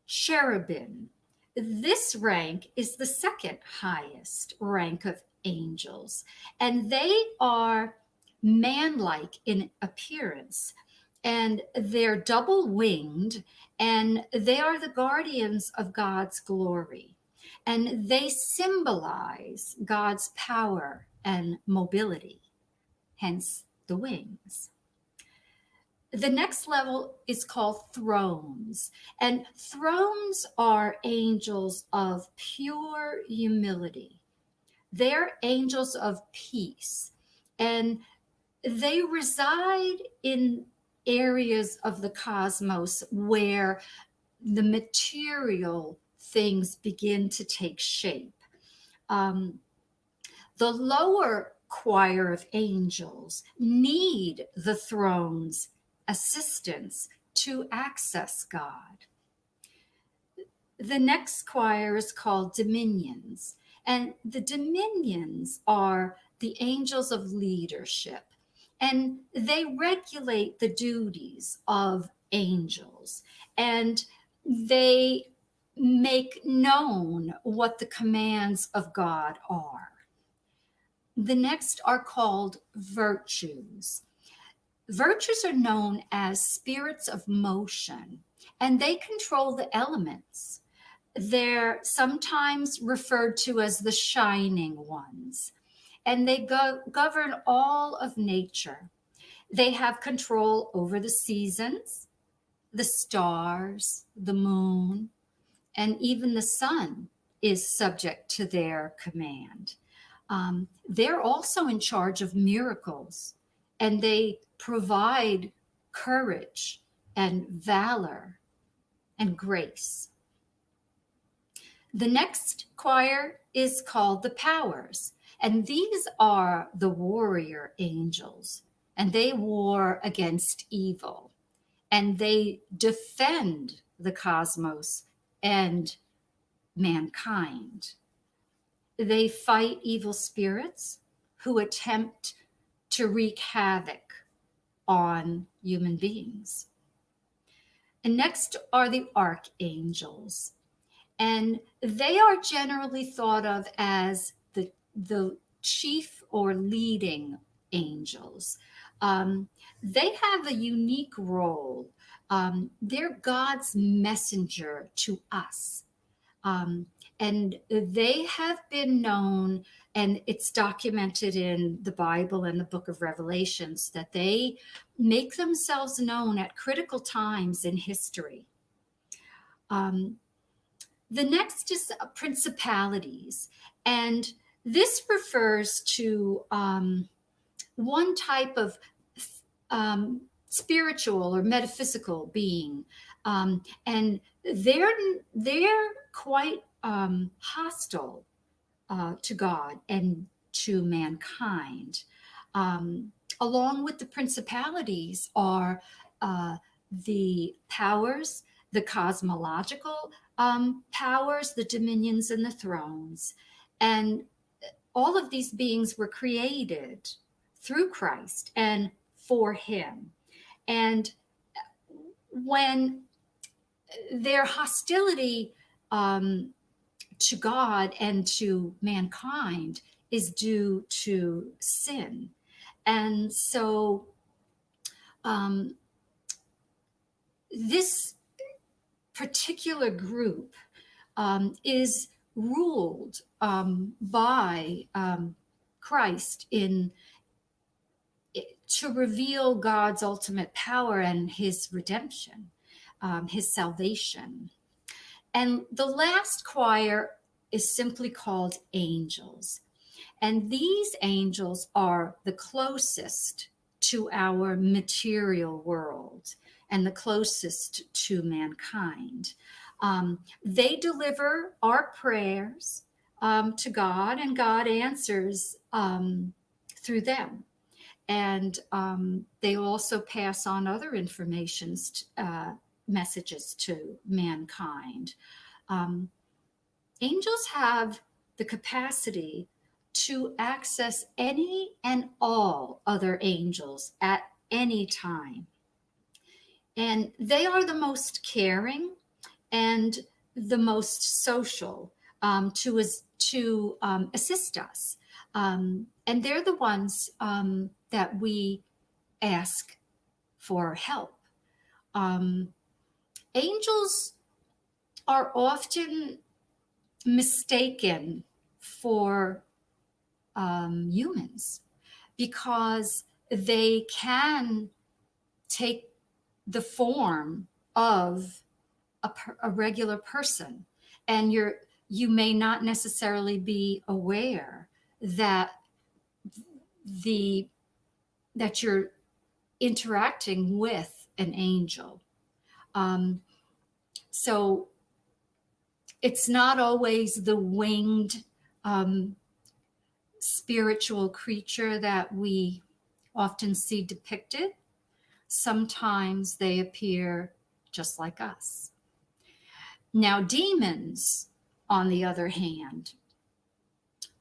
cherubim. This rank is the second highest rank of angels, and they are man-like in appearance, and they're double-winged, and they are the guardians of God's glory, and they symbolize God's power and mobility, hence the wings. The next level is called thrones, and thrones are angels of pure humility. They're angels of peace, and they reside in areas of the cosmos where the material things begin to take shape. The lower choir of angels need the throne's assistance to access God. The next choir is called dominions, and the dominions are the angels of leadership, and they regulate the duties of angels, and they make known what the commands of God are. The next are called virtues. Virtues are known as spirits of motion, and they control the elements. They're sometimes referred to as the shining ones, and they govern all of nature. They have control over the seasons, the stars, the moon, and even the sun is subject to their command. They're also in charge of miracles, and they provide courage and valor and grace. The next choir is called the powers, and these are the warrior angels, and they war against evil, and they defend the cosmos and mankind. They fight evil spirits who attempt to wreak havoc on human beings. And next are the archangels, and they are generally thought of as the chief or leading angels. They have a unique role They're God's messenger to us. And they have been known, and it's documented in the Bible and the book of Revelations, that they make themselves known at critical times in history. The next is principalities, and this refers to one type of spiritual or metaphysical being, and they're quite hostile to God and to mankind. Along with the principalities are the powers, the cosmological powers, the dominions, and the thrones. And all of these beings were created through Christ and for Him. And when their hostility to God and to mankind is due to sin. And so this particular group is ruled by Christ to reveal God's ultimate power and His redemption, His salvation. And the last choir is simply called angels. And these angels are the closest to our material world and the closest to mankind. They deliver our prayers to God, and God answers through them. And they also pass on other messages to mankind. Angels have the capacity to access any and all other angels at any time. And they are the most caring and the most social to assist us. And they're the ones that we ask for help. Angels are often mistaken for humans because they can take the form of a regular person, and you may not necessarily be aware that you're interacting with an angel. So it's not always the winged spiritual creature that we often see depicted. Sometimes they appear just like us. Now, demons, on the other hand,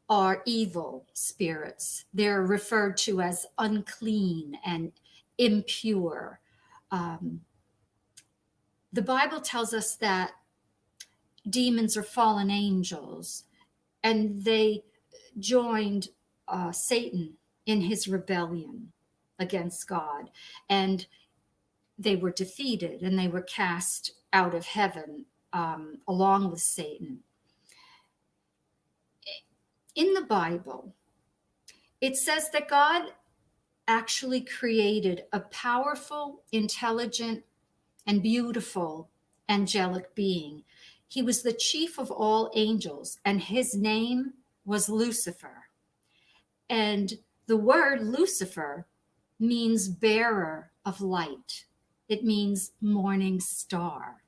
are evil spirits. They're referred to as unclean and impure. The Bible tells us that demons are fallen angels, and they joined Satan in his rebellion against God, and they were defeated and they were cast out of heaven along with Satan. In the Bible, it says that God actually created a powerful, intelligent, and beautiful angelic being. He was the chief of all angels, and his name was Lucifer. And the word Lucifer means bearer of light. It means morning star.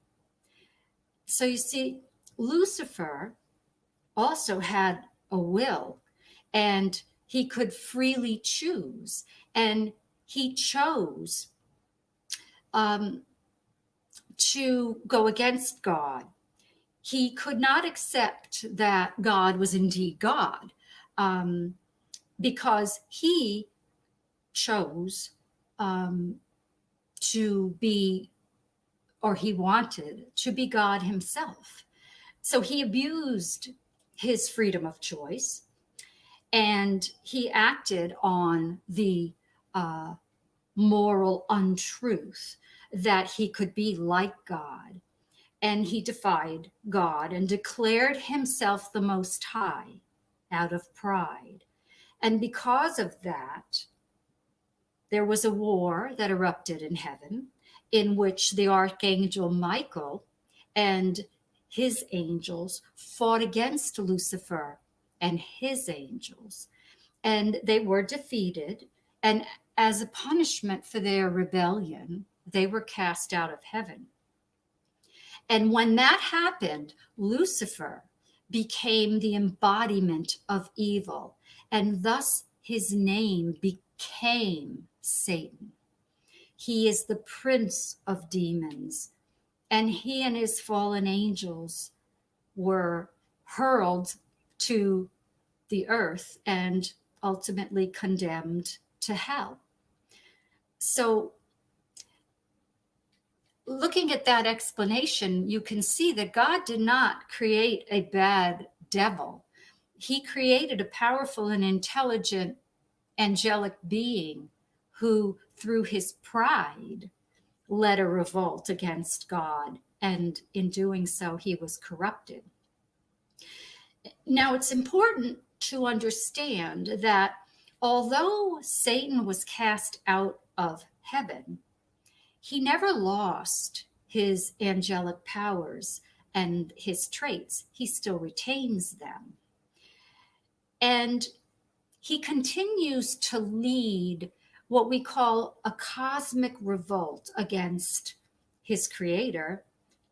So you see, Lucifer also had a will, and he could freely choose. And he chose to go against God. He could not accept that God was indeed God because he chose to be, or he wanted to be God himself. So he abused his freedom of choice, and he acted on the moral untruth that he could be like God. And he defied God and declared himself the Most High out of pride. And because of that, there was a war that erupted in heaven in which the archangel Michael and his angels fought against Lucifer and his angels. And they were defeated. And as a punishment for their rebellion, they were cast out of heaven. And when that happened, Lucifer became the embodiment of evil, and thus his name became Satan. He is the prince of demons, and he and his fallen angels were hurled to the earth and ultimately condemned to hell. So, looking at that explanation, you can see that God did not create a bad devil. He created a powerful and intelligent angelic being who, through his pride, led a revolt against God. And in doing so, he was corrupted. Now, it's important to understand that although Satan was cast out of heaven, he never lost his angelic powers and his traits. He still retains them. And he continues to lead what we call a cosmic revolt against his creator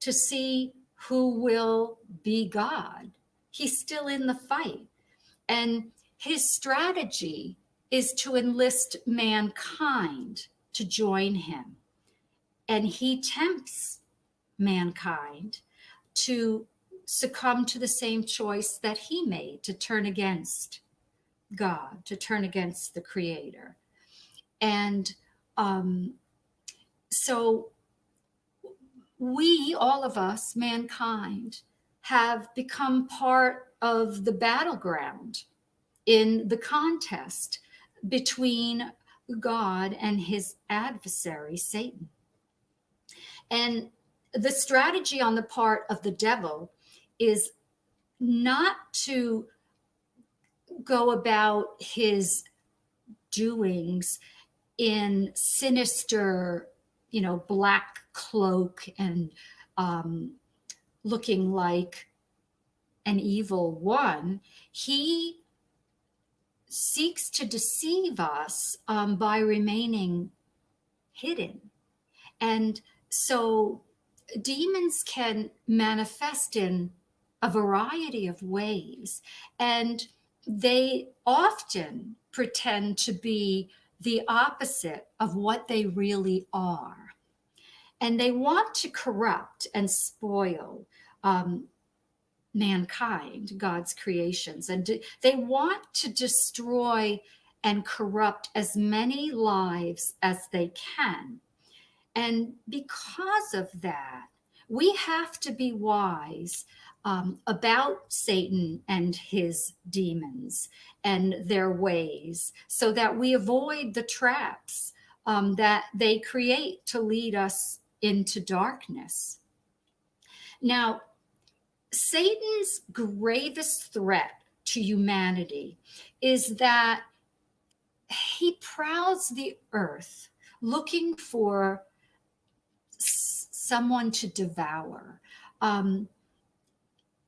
to see who will be God. He's still in the fight. And his strategy is to enlist mankind to join him. And he tempts mankind to succumb to the same choice that he made, to turn against God, to turn against the Creator. And so we, all of us, mankind, have become part of the battleground in the contest between God and his adversary, Satan. And the strategy on the part of the devil is not to go about his doings in sinister, black cloak and looking like an evil one. He seeks to deceive us by remaining hidden. And so demons can manifest in a variety of ways, and they often pretend to be the opposite of what they really are. And they want to corrupt and spoil mankind, God's creations, and they want to destroy and corrupt as many lives as they can. And because of that, we have to be wise about Satan and his demons and their ways so that we avoid the traps that they create to lead us into darkness. Now, Satan's gravest threat to humanity is that he prowls the earth looking for someone to devour.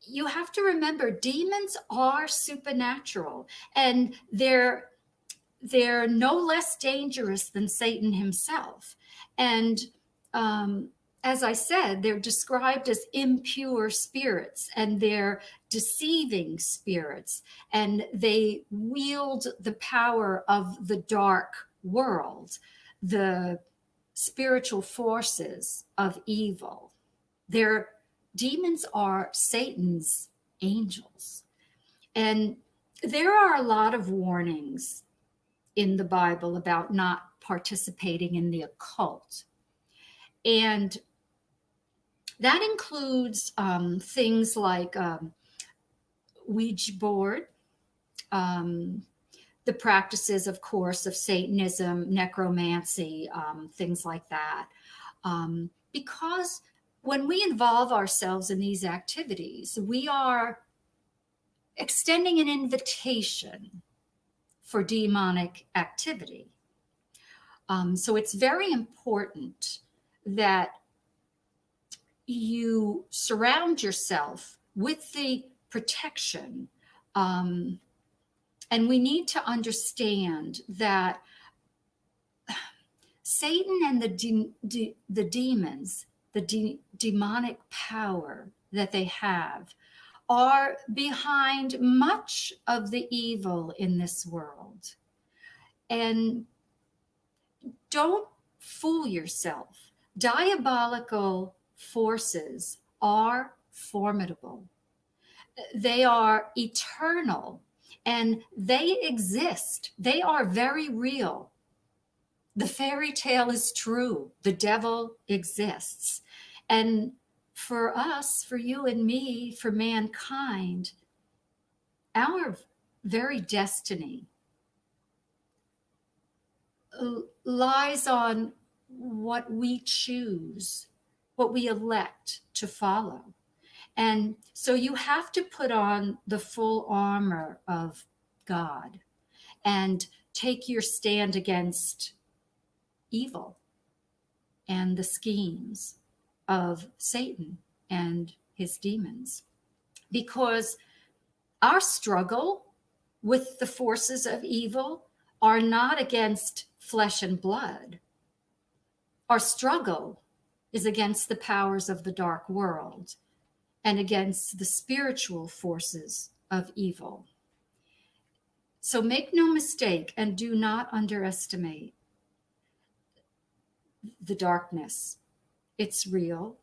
You have to remember, demons are supernatural, and they're no less dangerous than Satan himself. And as I said, they're described as impure spirits, and they're deceiving spirits, and they wield the power of the dark world, the spiritual forces of evil. Demons are Satan's angels. And there are a lot of warnings in the Bible about not participating in the occult. And that includes things like Ouija board, the practices, of course, of Satanism, necromancy, things like that. Because when we involve ourselves in these activities, we are extending an invitation for demonic activity. So it's very important that you surround yourself with the protection. And we need to understand that Satan and the demons, the demonic power that they have, are behind much of the evil in this world. And don't fool yourself. Diabolical forces are formidable. They are eternal and they exist. They are very real. The fairy tale is true. The devil exists. And for us, for you and me, for mankind, our very destiny lies on what we choose, what we elect to follow. And so you have to put on the full armor of God and take your stand against evil and the schemes of Satan and his demons. Because our struggle with the forces of evil are not against flesh and blood. Our struggle is against the powers of the dark world and against the spiritual forces of evil. So make no mistake and do not underestimate the darkness. It's real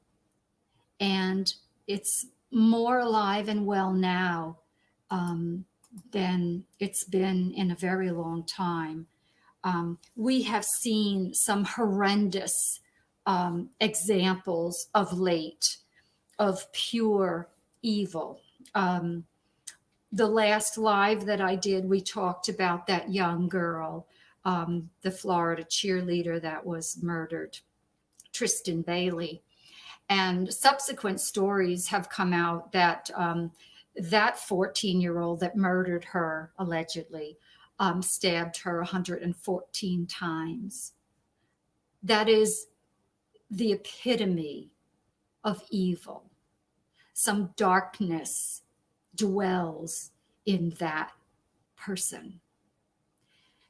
and it's more alive and well now than it's been in a very long time. We have seen some horrendous examples of late of pure evil. The last live that I did, we talked about that young girl, the Florida cheerleader that was murdered, Tristan Bailey. And subsequent stories have come out that that 14-year-old that murdered her, allegedly, stabbed her 114 times. That is the epitome of evil. Some darkness dwells in that person.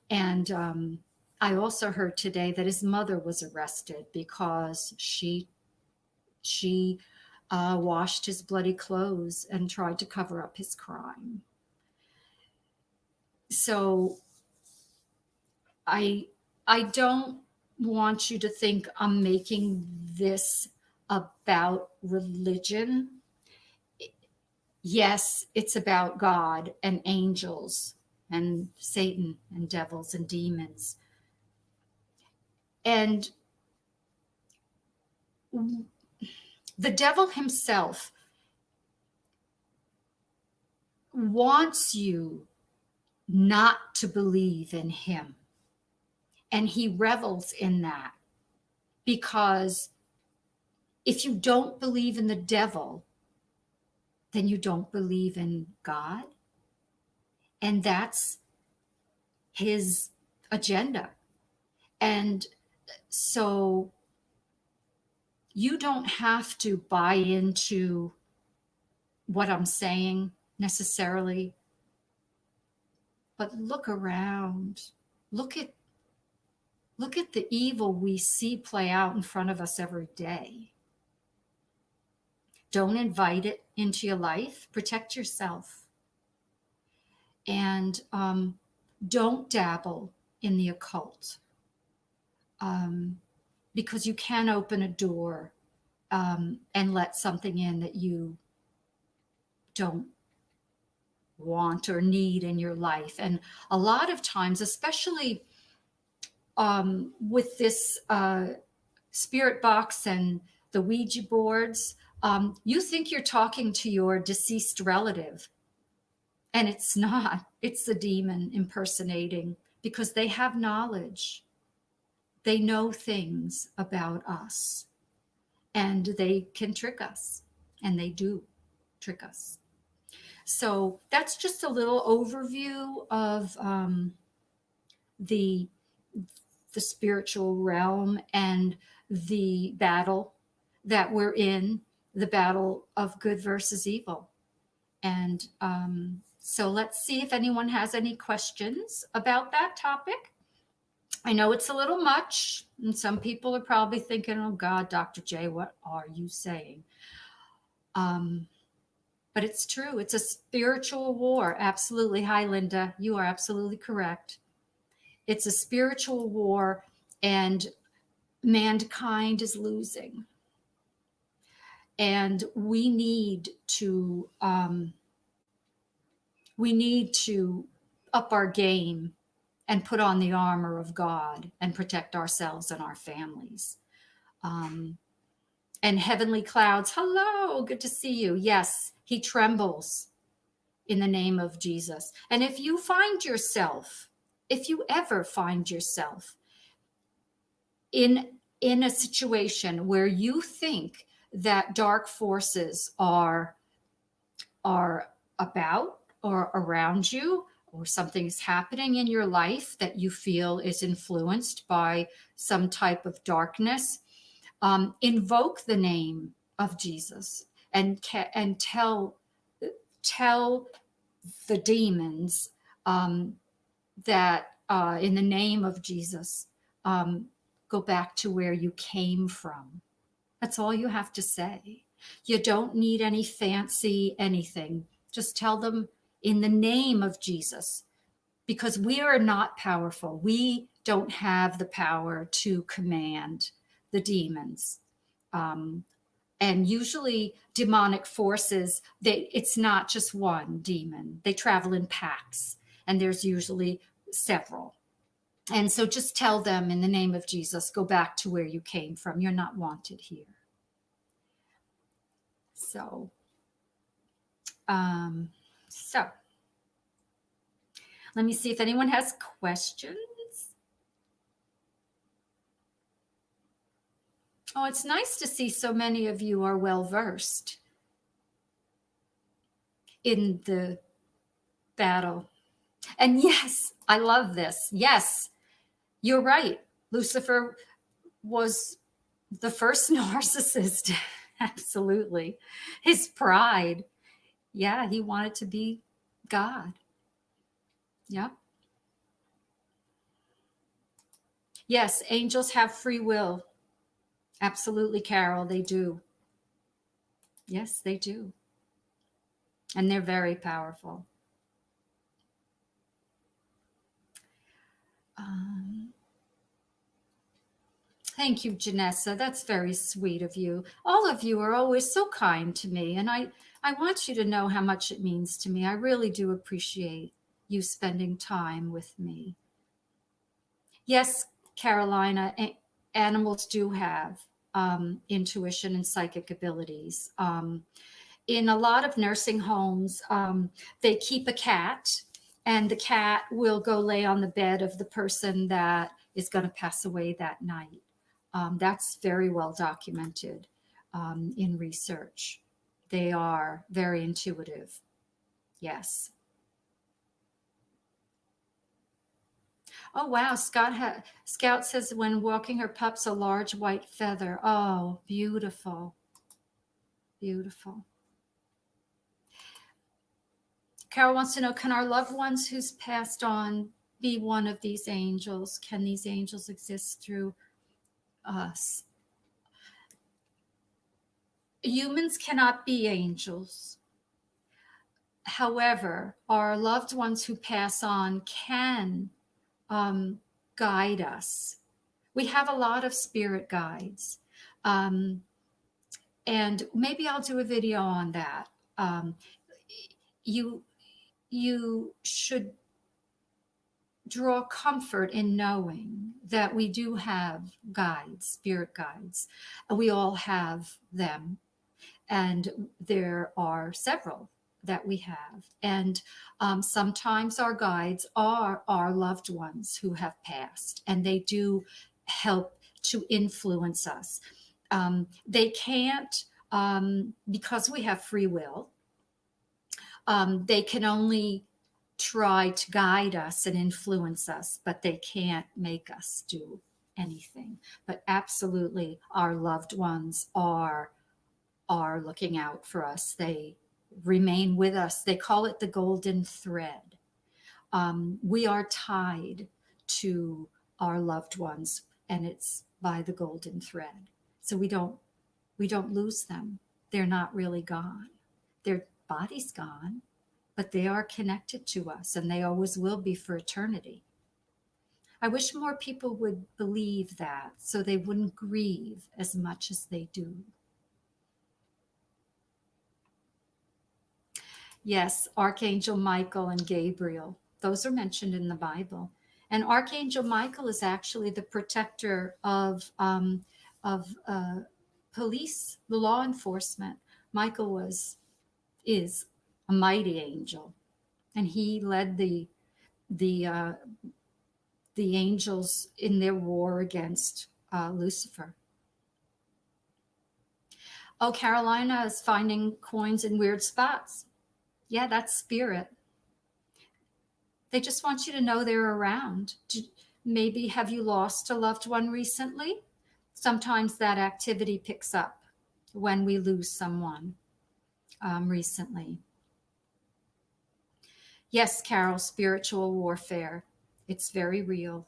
And I also heard today that his mother was arrested because she washed his bloody clothes and tried to cover up his crime. So I don't want you to think I'm making this about religion. Yes, it's about God and angels and Satan and devils and demons. And the devil himself wants you not to believe in him. And he revels in that, because if you don't believe in the devil, then you don't believe in God. And that's his agenda. And so you don't have to buy into what I'm saying necessarily, but look around. Look at the evil we see play out in front of us every day. Don't invite it into your life. Protect yourself. And don't dabble in the occult, because you can open a door and let something in that you don't want or need in your life. And a lot of times, especially with this spirit box and the Ouija boards, you think you're talking to your deceased relative, and it's not. It's the demon impersonating, because they have knowledge. They know things about us, and they can trick us, and they do trick us. So that's just a little overview of the the spiritual realm and the battle that we're in, the battle of good versus evil. And so let's see if anyone has any questions about that topic. I know it's a little much, and some people are probably thinking, oh God, Dr. J, what are you saying? But it's true. It's a spiritual war. Absolutely. Hi, Linda. You are absolutely correct. It's a spiritual war, and mankind is losing. And we need to up our game and put on the armor of God and protect ourselves and our families. And heavenly clouds, hello, good to see you. Yes, he trembles in the name of Jesus. And if you ever find yourself in a situation where you think that dark forces are about or around you, or something is happening in your life that you feel is influenced by some type of darkness, invoke the name of Jesus and tell the demons that in the name of Jesus, go back to where you came from. That's all you have to say. You don't need any fancy anything. Just tell them in the name of Jesus, because we are not powerful. We don't have the power to command the demons. And usually demonic forces, it's not just one demon. They travel in packs, and there's usually several. And so just tell them in the name of Jesus, go back to where you came from. You're not wanted here. So let me see if anyone has questions. Oh, it's nice to see so many of you are well versed in the battle. And yes, I love this. Yes, you're right. Lucifer was the first narcissist. Absolutely. His pride. Yeah, he wanted to be God. Yep. Yes, angels have free will. Absolutely, Carol, they do. Yes, they do. And they're very powerful. Thank you, Janessa. That's very sweet of you. All of you are always so kind to me, and I want you to know how much it means to me. I really do appreciate you spending time with me. Yes, Carolina, animals do have intuition and psychic abilities. In a lot of nursing homes, they keep a cat, and the cat will go lay on the bed of the person that is going to pass away that night. That's very well documented in research. They are very intuitive. Yes. Oh, wow. Scout says when walking her pups, a large white feather. Oh, beautiful. Beautiful. Carol wants to know, can our loved ones who's passed on be one of these angels? Can these angels exist through us? Humans cannot be angels. However, our loved ones who pass on can guide us. We have a lot of spirit guides. And maybe I'll do a video on that. You should draw comfort in knowing that we do have guides, spirit guides. We all have them, and there are several that we have. And sometimes our guides are our loved ones who have passed, and they do help to influence us. They can't, because we have free will, they can only try to guide us and influence us, but they can't make us do anything. But absolutely, our loved ones are looking out for us. They remain with us. They call it the golden thread. We are tied to our loved ones, and it's by the golden thread. So we don't lose them. They're not really gone. Their body's gone, but they are connected to us, and they always will be for eternity. I wish more people would believe that, so they wouldn't grieve as much as they do. Yes, Archangel Michael and Gabriel, those are mentioned in the Bible. And Archangel Michael is actually the protector of police, the law enforcement. Michael is a mighty angel, and he led the angels in their war against Lucifer. Oh, Carolina is finding coins in weird spots. Yeah, that's spirit. They just want you to know they're around. Maybe have you lost a loved one recently? Sometimes that activity picks up when we lose someone recently. Yes, Carol, spiritual warfare. It's very real.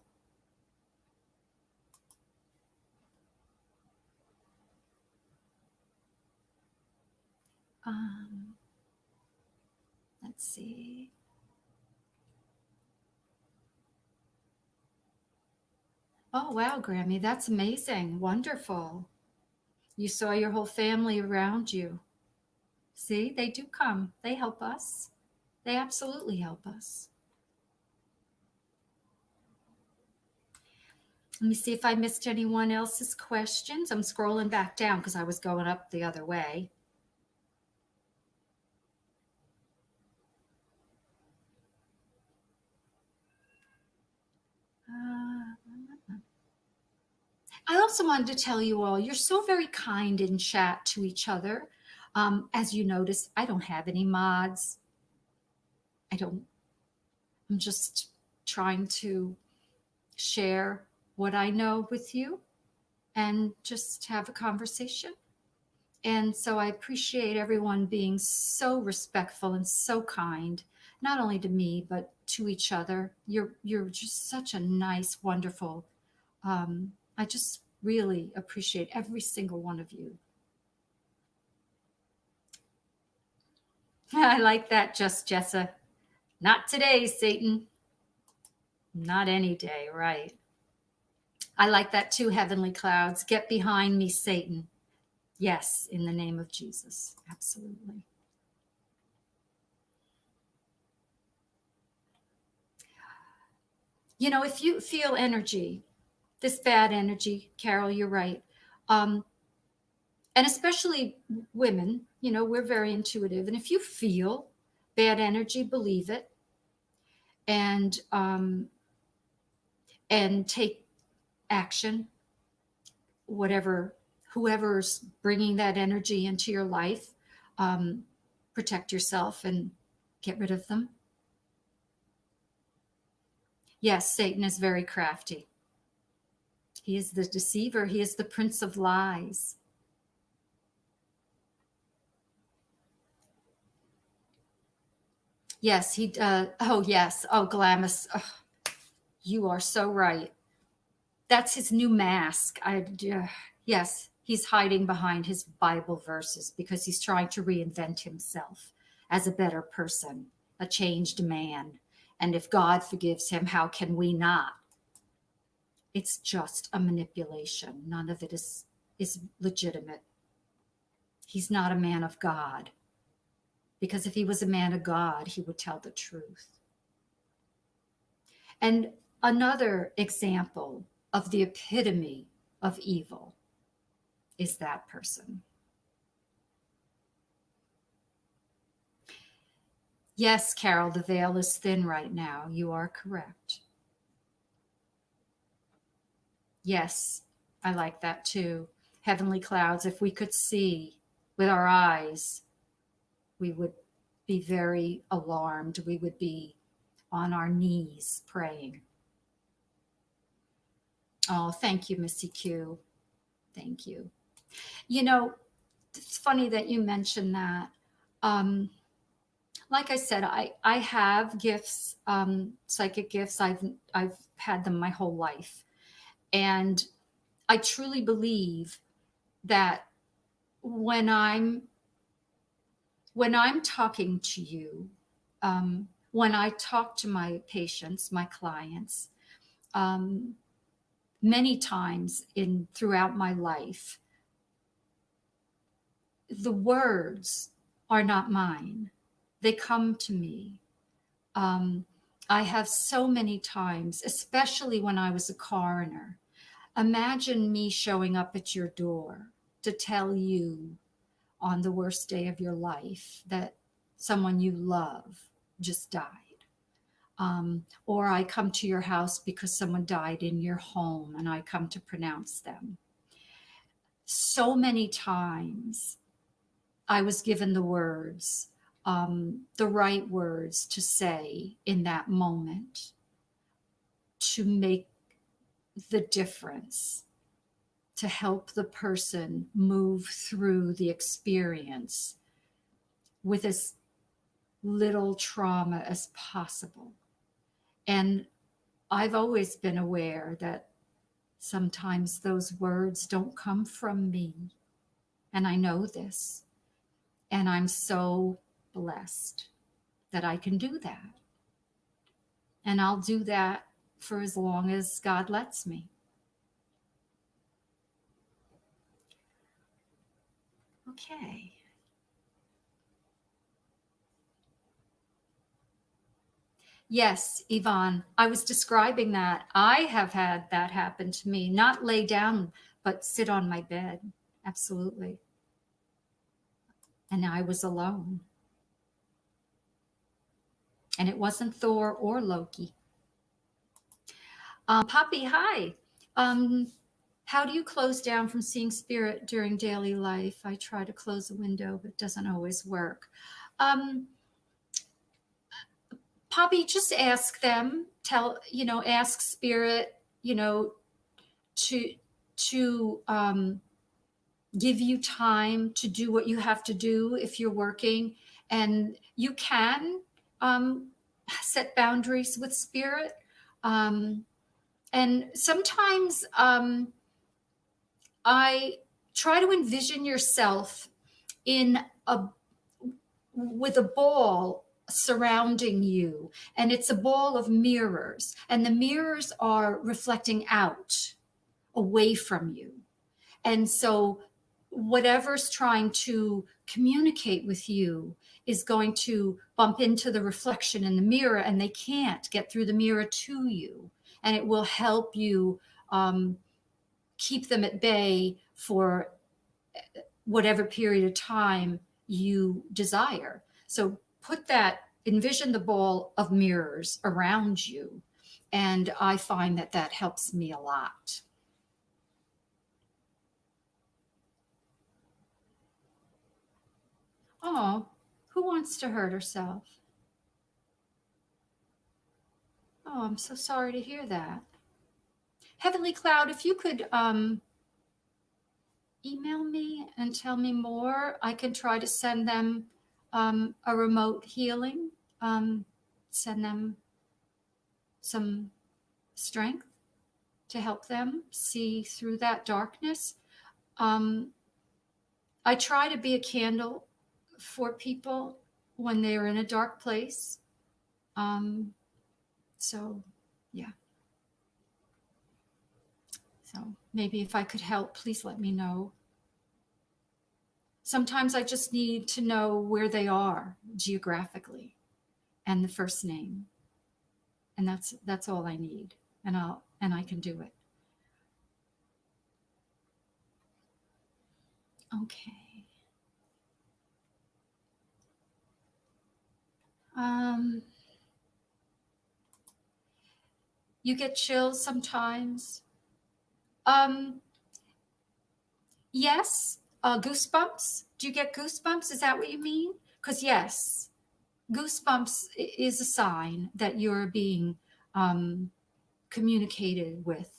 Let's see. Oh, wow, Grammy, that's amazing. Wonderful. You saw your whole family around you. See, they do come. They help us. They absolutely help us. Let me see if I missed anyone else's questions. I'm scrolling back down because I was going up the other way. I also wanted to tell you all, you're so very kind in chat to each other. As you notice, I don't have any mods. I'm just trying to share what I know with you and just have a conversation. And so I appreciate everyone being so respectful and so kind, not only to me, but to each other. You're just such a nice, wonderful, I just really appreciate every single one of you. I like that, just Jessa. Not today, Satan. Not any day, right? I like that too, Heavenly Clouds. Get behind me, Satan. Yes, in the name of Jesus. Absolutely. You know, if you feel energy, this bad energy, Carol, you're right. And especially women, you know, we're very intuitive. And if you feel bad energy, believe it and take action, whoever's bringing that energy into your life, protect yourself and get rid of them. Yes, Satan is very crafty. He is the deceiver. He is the prince of lies. Yes, oh, yes. Oh, Glamis. Oh, you are so right. That's his new mask. Yes, he's hiding behind his Bible verses because he's trying to reinvent himself as a better person, a changed man. And if God forgives him, how can we not? It's just a manipulation. None of it is legitimate. He's not a man of God. Because if he was a man of God, he would tell the truth. And another example of the epitome of evil is that person. Yes, Carol, the veil is thin right now. You are correct. Yes, I like that too. Heavenly clouds, if we could see with our eyes, we would be very alarmed. We would be on our knees praying. Oh, thank you, Missy Q. Thank you. You know, it's funny that you mentioned that. Um, like I said, I have gifts, psychic gifts. I've had them my whole life, and I truly believe that when I'm when I'm talking to you, when I talk to my patients, my clients, um, many times in throughout my life, the words are not mine. They come to me. Um, I have so many times, especially when I was a coroner. Imagine me showing up at your door to tell you on the worst day of your life that someone you love just died. Or I come to your house because someone died in your home and I come to pronounce them. So many times I was given the right words to say in that moment to make the difference, to help the person move through the experience with as little trauma as possible. And I've always been aware that sometimes those words don't come from me. And I know this. And I'm so blessed that I can do that. And I'll do that for as long as God lets me. Okay. Yes, Yvonne, I was describing that. I have had that happen to me, not lay down, but sit on my bed. Absolutely. And I was alone. And it wasn't Thor or Loki. Poppy, hi. Um, how do you close down from seeing spirit during daily life? I try to close a window, but it doesn't always work. Um, Poppy, just ask them, ask spirit, to to give you time to do what you have to do if you're working, and you can um, set boundaries with spirit. Um, and sometimes I try to envision yourself in a with a ball surrounding you, and it's a ball of mirrors, and the mirrors are reflecting out away from you. And so whatever's trying to communicate with you is going to bump into the reflection in the mirror, and they can't get through the mirror to you, and it will help you keep them at bay for whatever period of time you desire. So envision the ball of mirrors around you. And I find that that helps me a lot. Oh, who wants to hurt herself? Oh, I'm so sorry to hear that. Heavenly Cloud, if you could email me and tell me more, I can try to send them a remote healing, send them some strength to help them see through that darkness. Um, I try to be a candle for people when they are in a dark place. Um, so, yeah. So maybe if I could help, please let me know. Sometimes I just need to know where they are geographically and the first name. And that's all I need. And I can do it. Okay. Um, you get chills sometimes. Um, yes, goosebumps. Do you get goosebumps? Is that what you mean? Because yes, goosebumps is a sign that you're being communicated with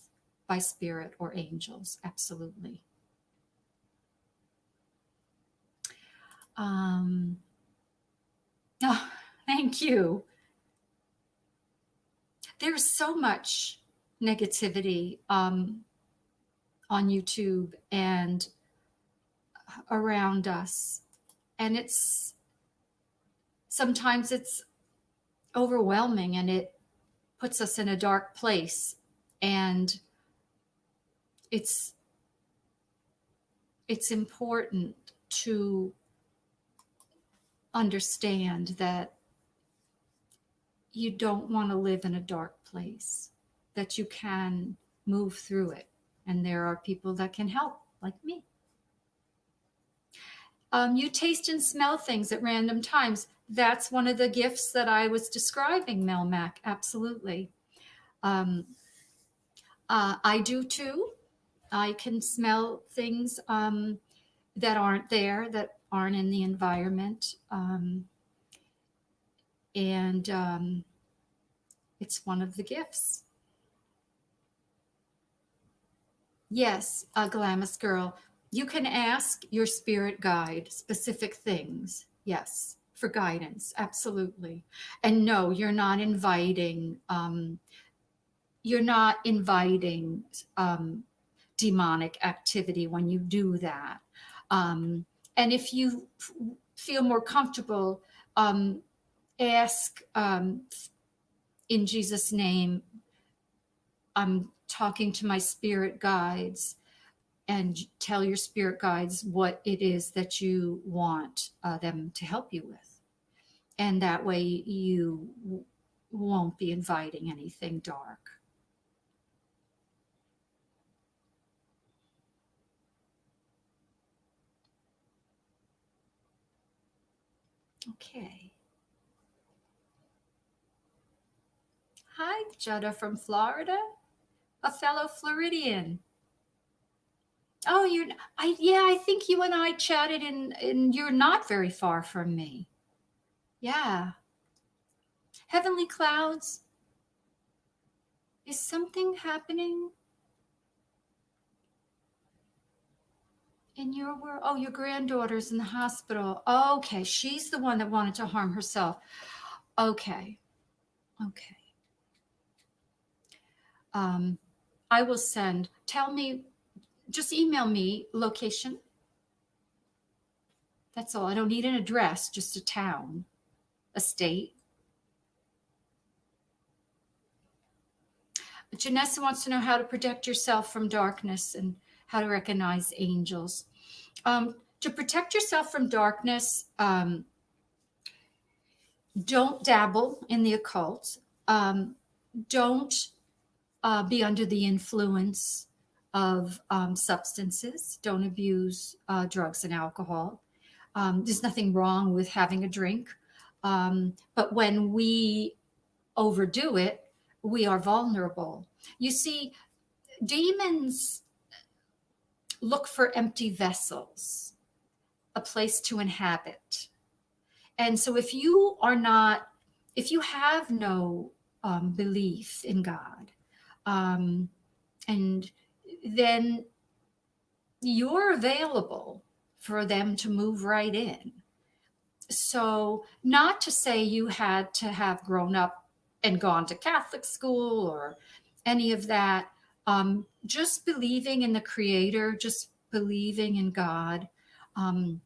by spirit or angels. Absolutely. Oh, thank you. There's so much negativity on YouTube and around us, and sometimes it's overwhelming, and it puts us in a dark place. And it's it's important to understand that you don't want to live in a dark place, that you can move through it. And there are people that can help, like me. You taste and smell things at random times. That's one of the gifts that I was describing, Mel Mac. Absolutely. Um, I do too. I can smell things that aren't there, that aren't in the environment. And it's one of the gifts. Yes, a glamorous girl. You can ask your spirit guide specific things. Yes, for guidance. Absolutely. And no, you're not inviting demonic activity when you do that. And if you feel more comfortable, ask in Jesus' name, I'm talking to my spirit guides, and tell your spirit guides what it is that you want them to help you with. And that way you won't be inviting anything dark. Okay. Hi, Jutta from Florida, a fellow Floridian. Oh, I think you and I chatted, and you're not very far from me. Yeah. Heavenly clouds, is something happening in your world? Oh, your granddaughter's in the hospital. Okay, she's the one that wanted to harm herself. Okay, okay. Um, I will tell me, just email me location. That's all. I don't need an address, just a town, a state. Janessa wants to know how to protect yourself from darkness and how to recognize angels. To protect yourself from darkness, don't dabble in the occult. Don't be under the influence of substances. Don't abuse drugs and alcohol. There's nothing wrong with having a drink. But when we overdo it, we are vulnerable. You see, demons look for empty vessels, a place to inhabit. And so if you have no belief in God, and then you're available for them to move right in. So, not to say you had to have grown up and gone to Catholic school or any of that. Just believing in the Creator, just believing in God. Um,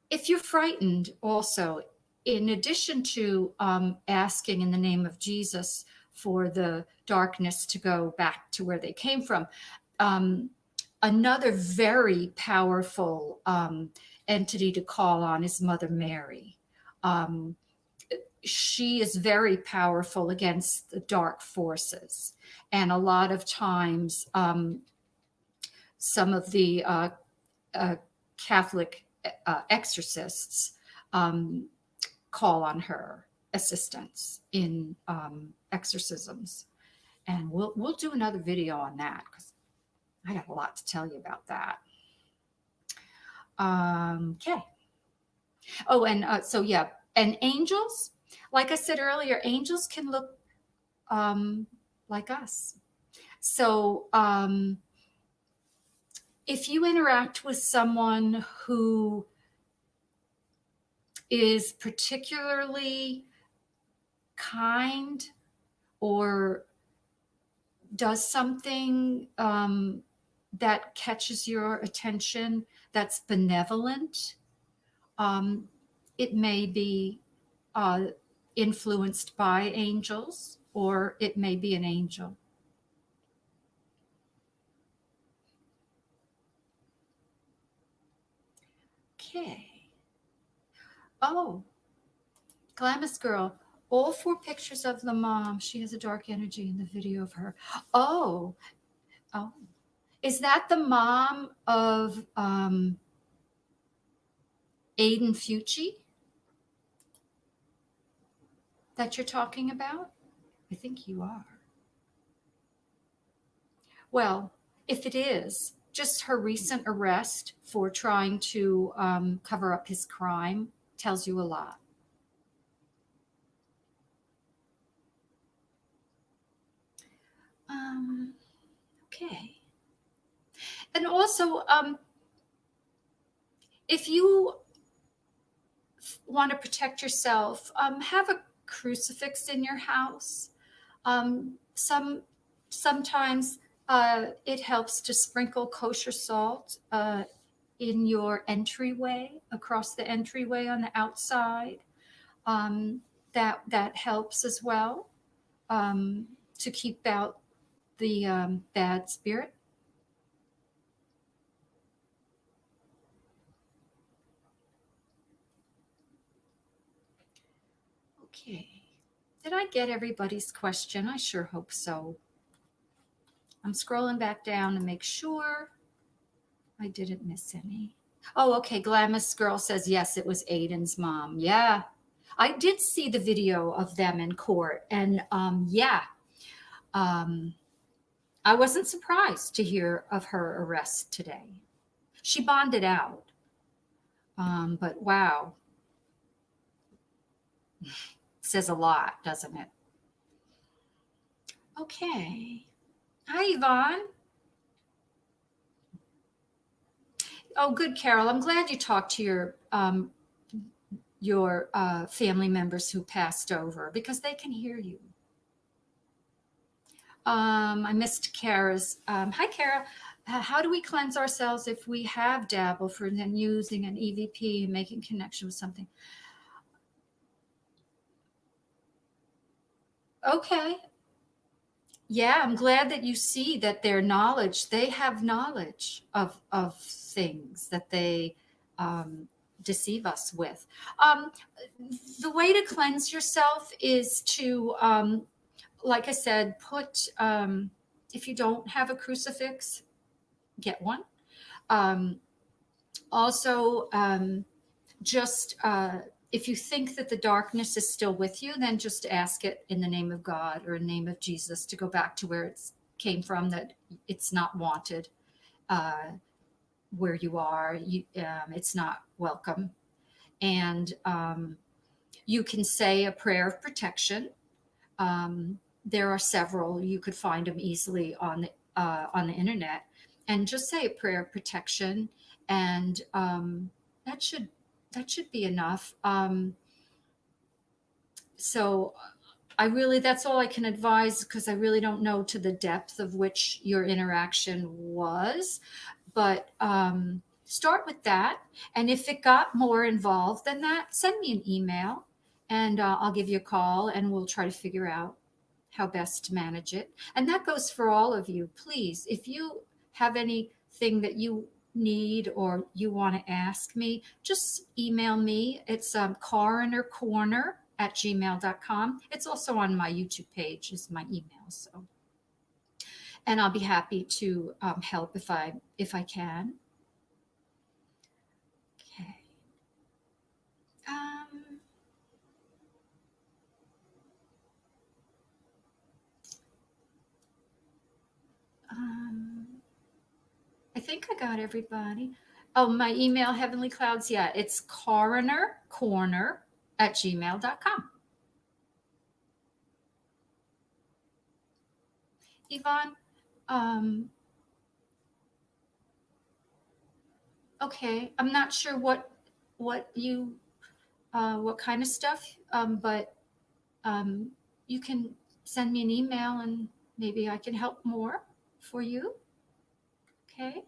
if you're frightened, also, in addition to asking in the name of Jesus for the darkness to go back to where they came from, another very powerful entity to call on is Mother Mary. She is very powerful against the dark forces. And a lot of times, some of the Catholic exorcists call on her assistance in exorcisms. And we'll do another video on that. I got a lot to tell you about that. Okay. Oh, and so yeah, and angels, like I said earlier, angels can look like us. So if you interact with someone who is particularly kind or does something that catches your attention that's benevolent, um, it may be influenced by angels, or it may be an angel. Okay. Oh, Glamis Girl. All 4 pictures of the mom. She has a dark energy in the video of her. Oh, oh. Is that the mom of Aiden Fucci that you're talking about? I think you are. Well, if it is, just her recent arrest for trying to cover up his crime tells you a lot. Okay. And also, if you want to protect yourself, have a crucifix in your house. Sometimes it helps to sprinkle kosher salt in your entryway, across the entryway on the outside. That helps as well to keep out the bad spirit. Okay. Did I get everybody's question? I sure hope so. I'm scrolling back down to make sure I didn't miss any. Oh, okay. Glamis Girl says, yes, it was Aiden's mom. Yeah. I did see the video of them in court. And yeah, I wasn't surprised to hear of her arrest today. She bonded out. But wow, says a lot, doesn't it? Okay. Hi, Yvonne. Oh, good, Carol. I'm glad you talked to your family members who passed over, because they can hear you. I missed Kara's. Hi, Kara. How do we cleanse ourselves if we have dabbled for then using an EVP and making connection with something? Okay. Yeah, I'm glad that you see that their knowledge, they have knowledge of things that they deceive us with. The way to cleanse yourself is to, like I said, put, if you don't have a crucifix, get one. Also, just if you think that the darkness is still with you, then just ask it in the name of God or in the name of Jesus to go back to where it came from, that it's not wanted where you are. It's not welcome. And you can say a prayer of protection. There are several. You could find them easily on the internet, and just say a prayer of protection, and that should be enough. So that's all I can advise, because I really don't know to the depth of which your interaction was, but start with that. And if it got more involved than that, send me an email, and I'll give you a call, and we'll try to figure out how best to manage it. And that goes for all of you. Please, if you have anything that you need or you want to ask me, just email me. It's coronercorner@gmail.com. It's also on my YouTube page, is my email. So, and I'll be happy to help if I can. Okay. Um, think I got everybody. Oh, my email, Heavenly Clouds. Yeah, it's coronercorner@gmail.com. Yvonne, okay, I'm not sure what you what kind of stuff, but you can send me an email and maybe I can help more for you. Okay.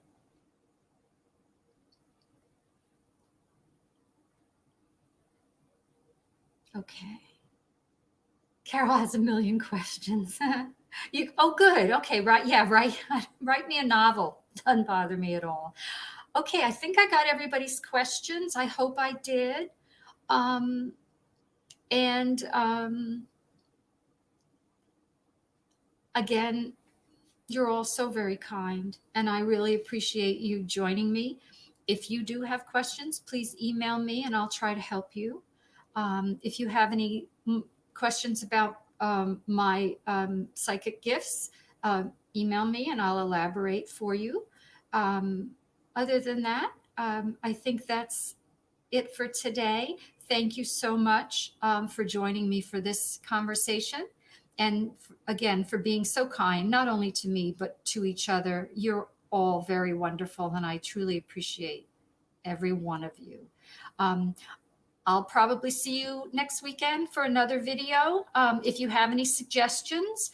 Okay. Carol has a million questions. Oh, good. Okay, right. Yeah, right. Write me a novel. Doesn't bother me at all. Okay, I think I got everybody's questions. I hope I did. Um, and again, you're all so very kind, and I really appreciate you joining me. If you do have questions, please email me and I'll try to help you. If you have any questions about my psychic gifts, email me and I'll elaborate for you. Other than that, I think that's it for today. Thank you so much for joining me for this conversation. And again, for being so kind, not only to me, but to each other. You're all very wonderful, and I truly appreciate every one of you. I'll probably see you next weekend for another video. If you have any suggestions,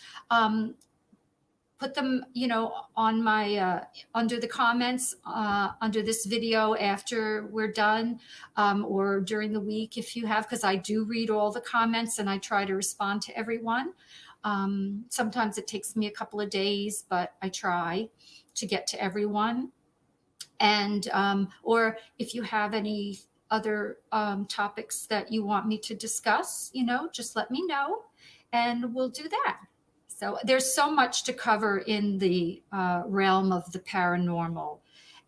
put them, on my under the comments under this video after we're done, or during the week if you have, because I do read all the comments and I try to respond to everyone. Sometimes it takes me a couple of days, but I try to get to everyone. And or if you have any other topics that you want me to discuss, just let me know and we'll do that. So there's so much to cover in the realm of the paranormal,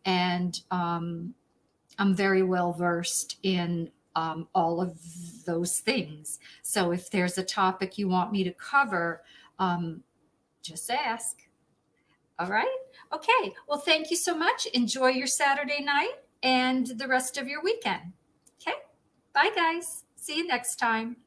and I'm very well versed in all of those things. So if there's a topic you want me to cover, just ask. All right. Okay. Well, thank you so much. Enjoy your Saturday night and the rest of your weekend. Okay. Bye, guys. See you next time.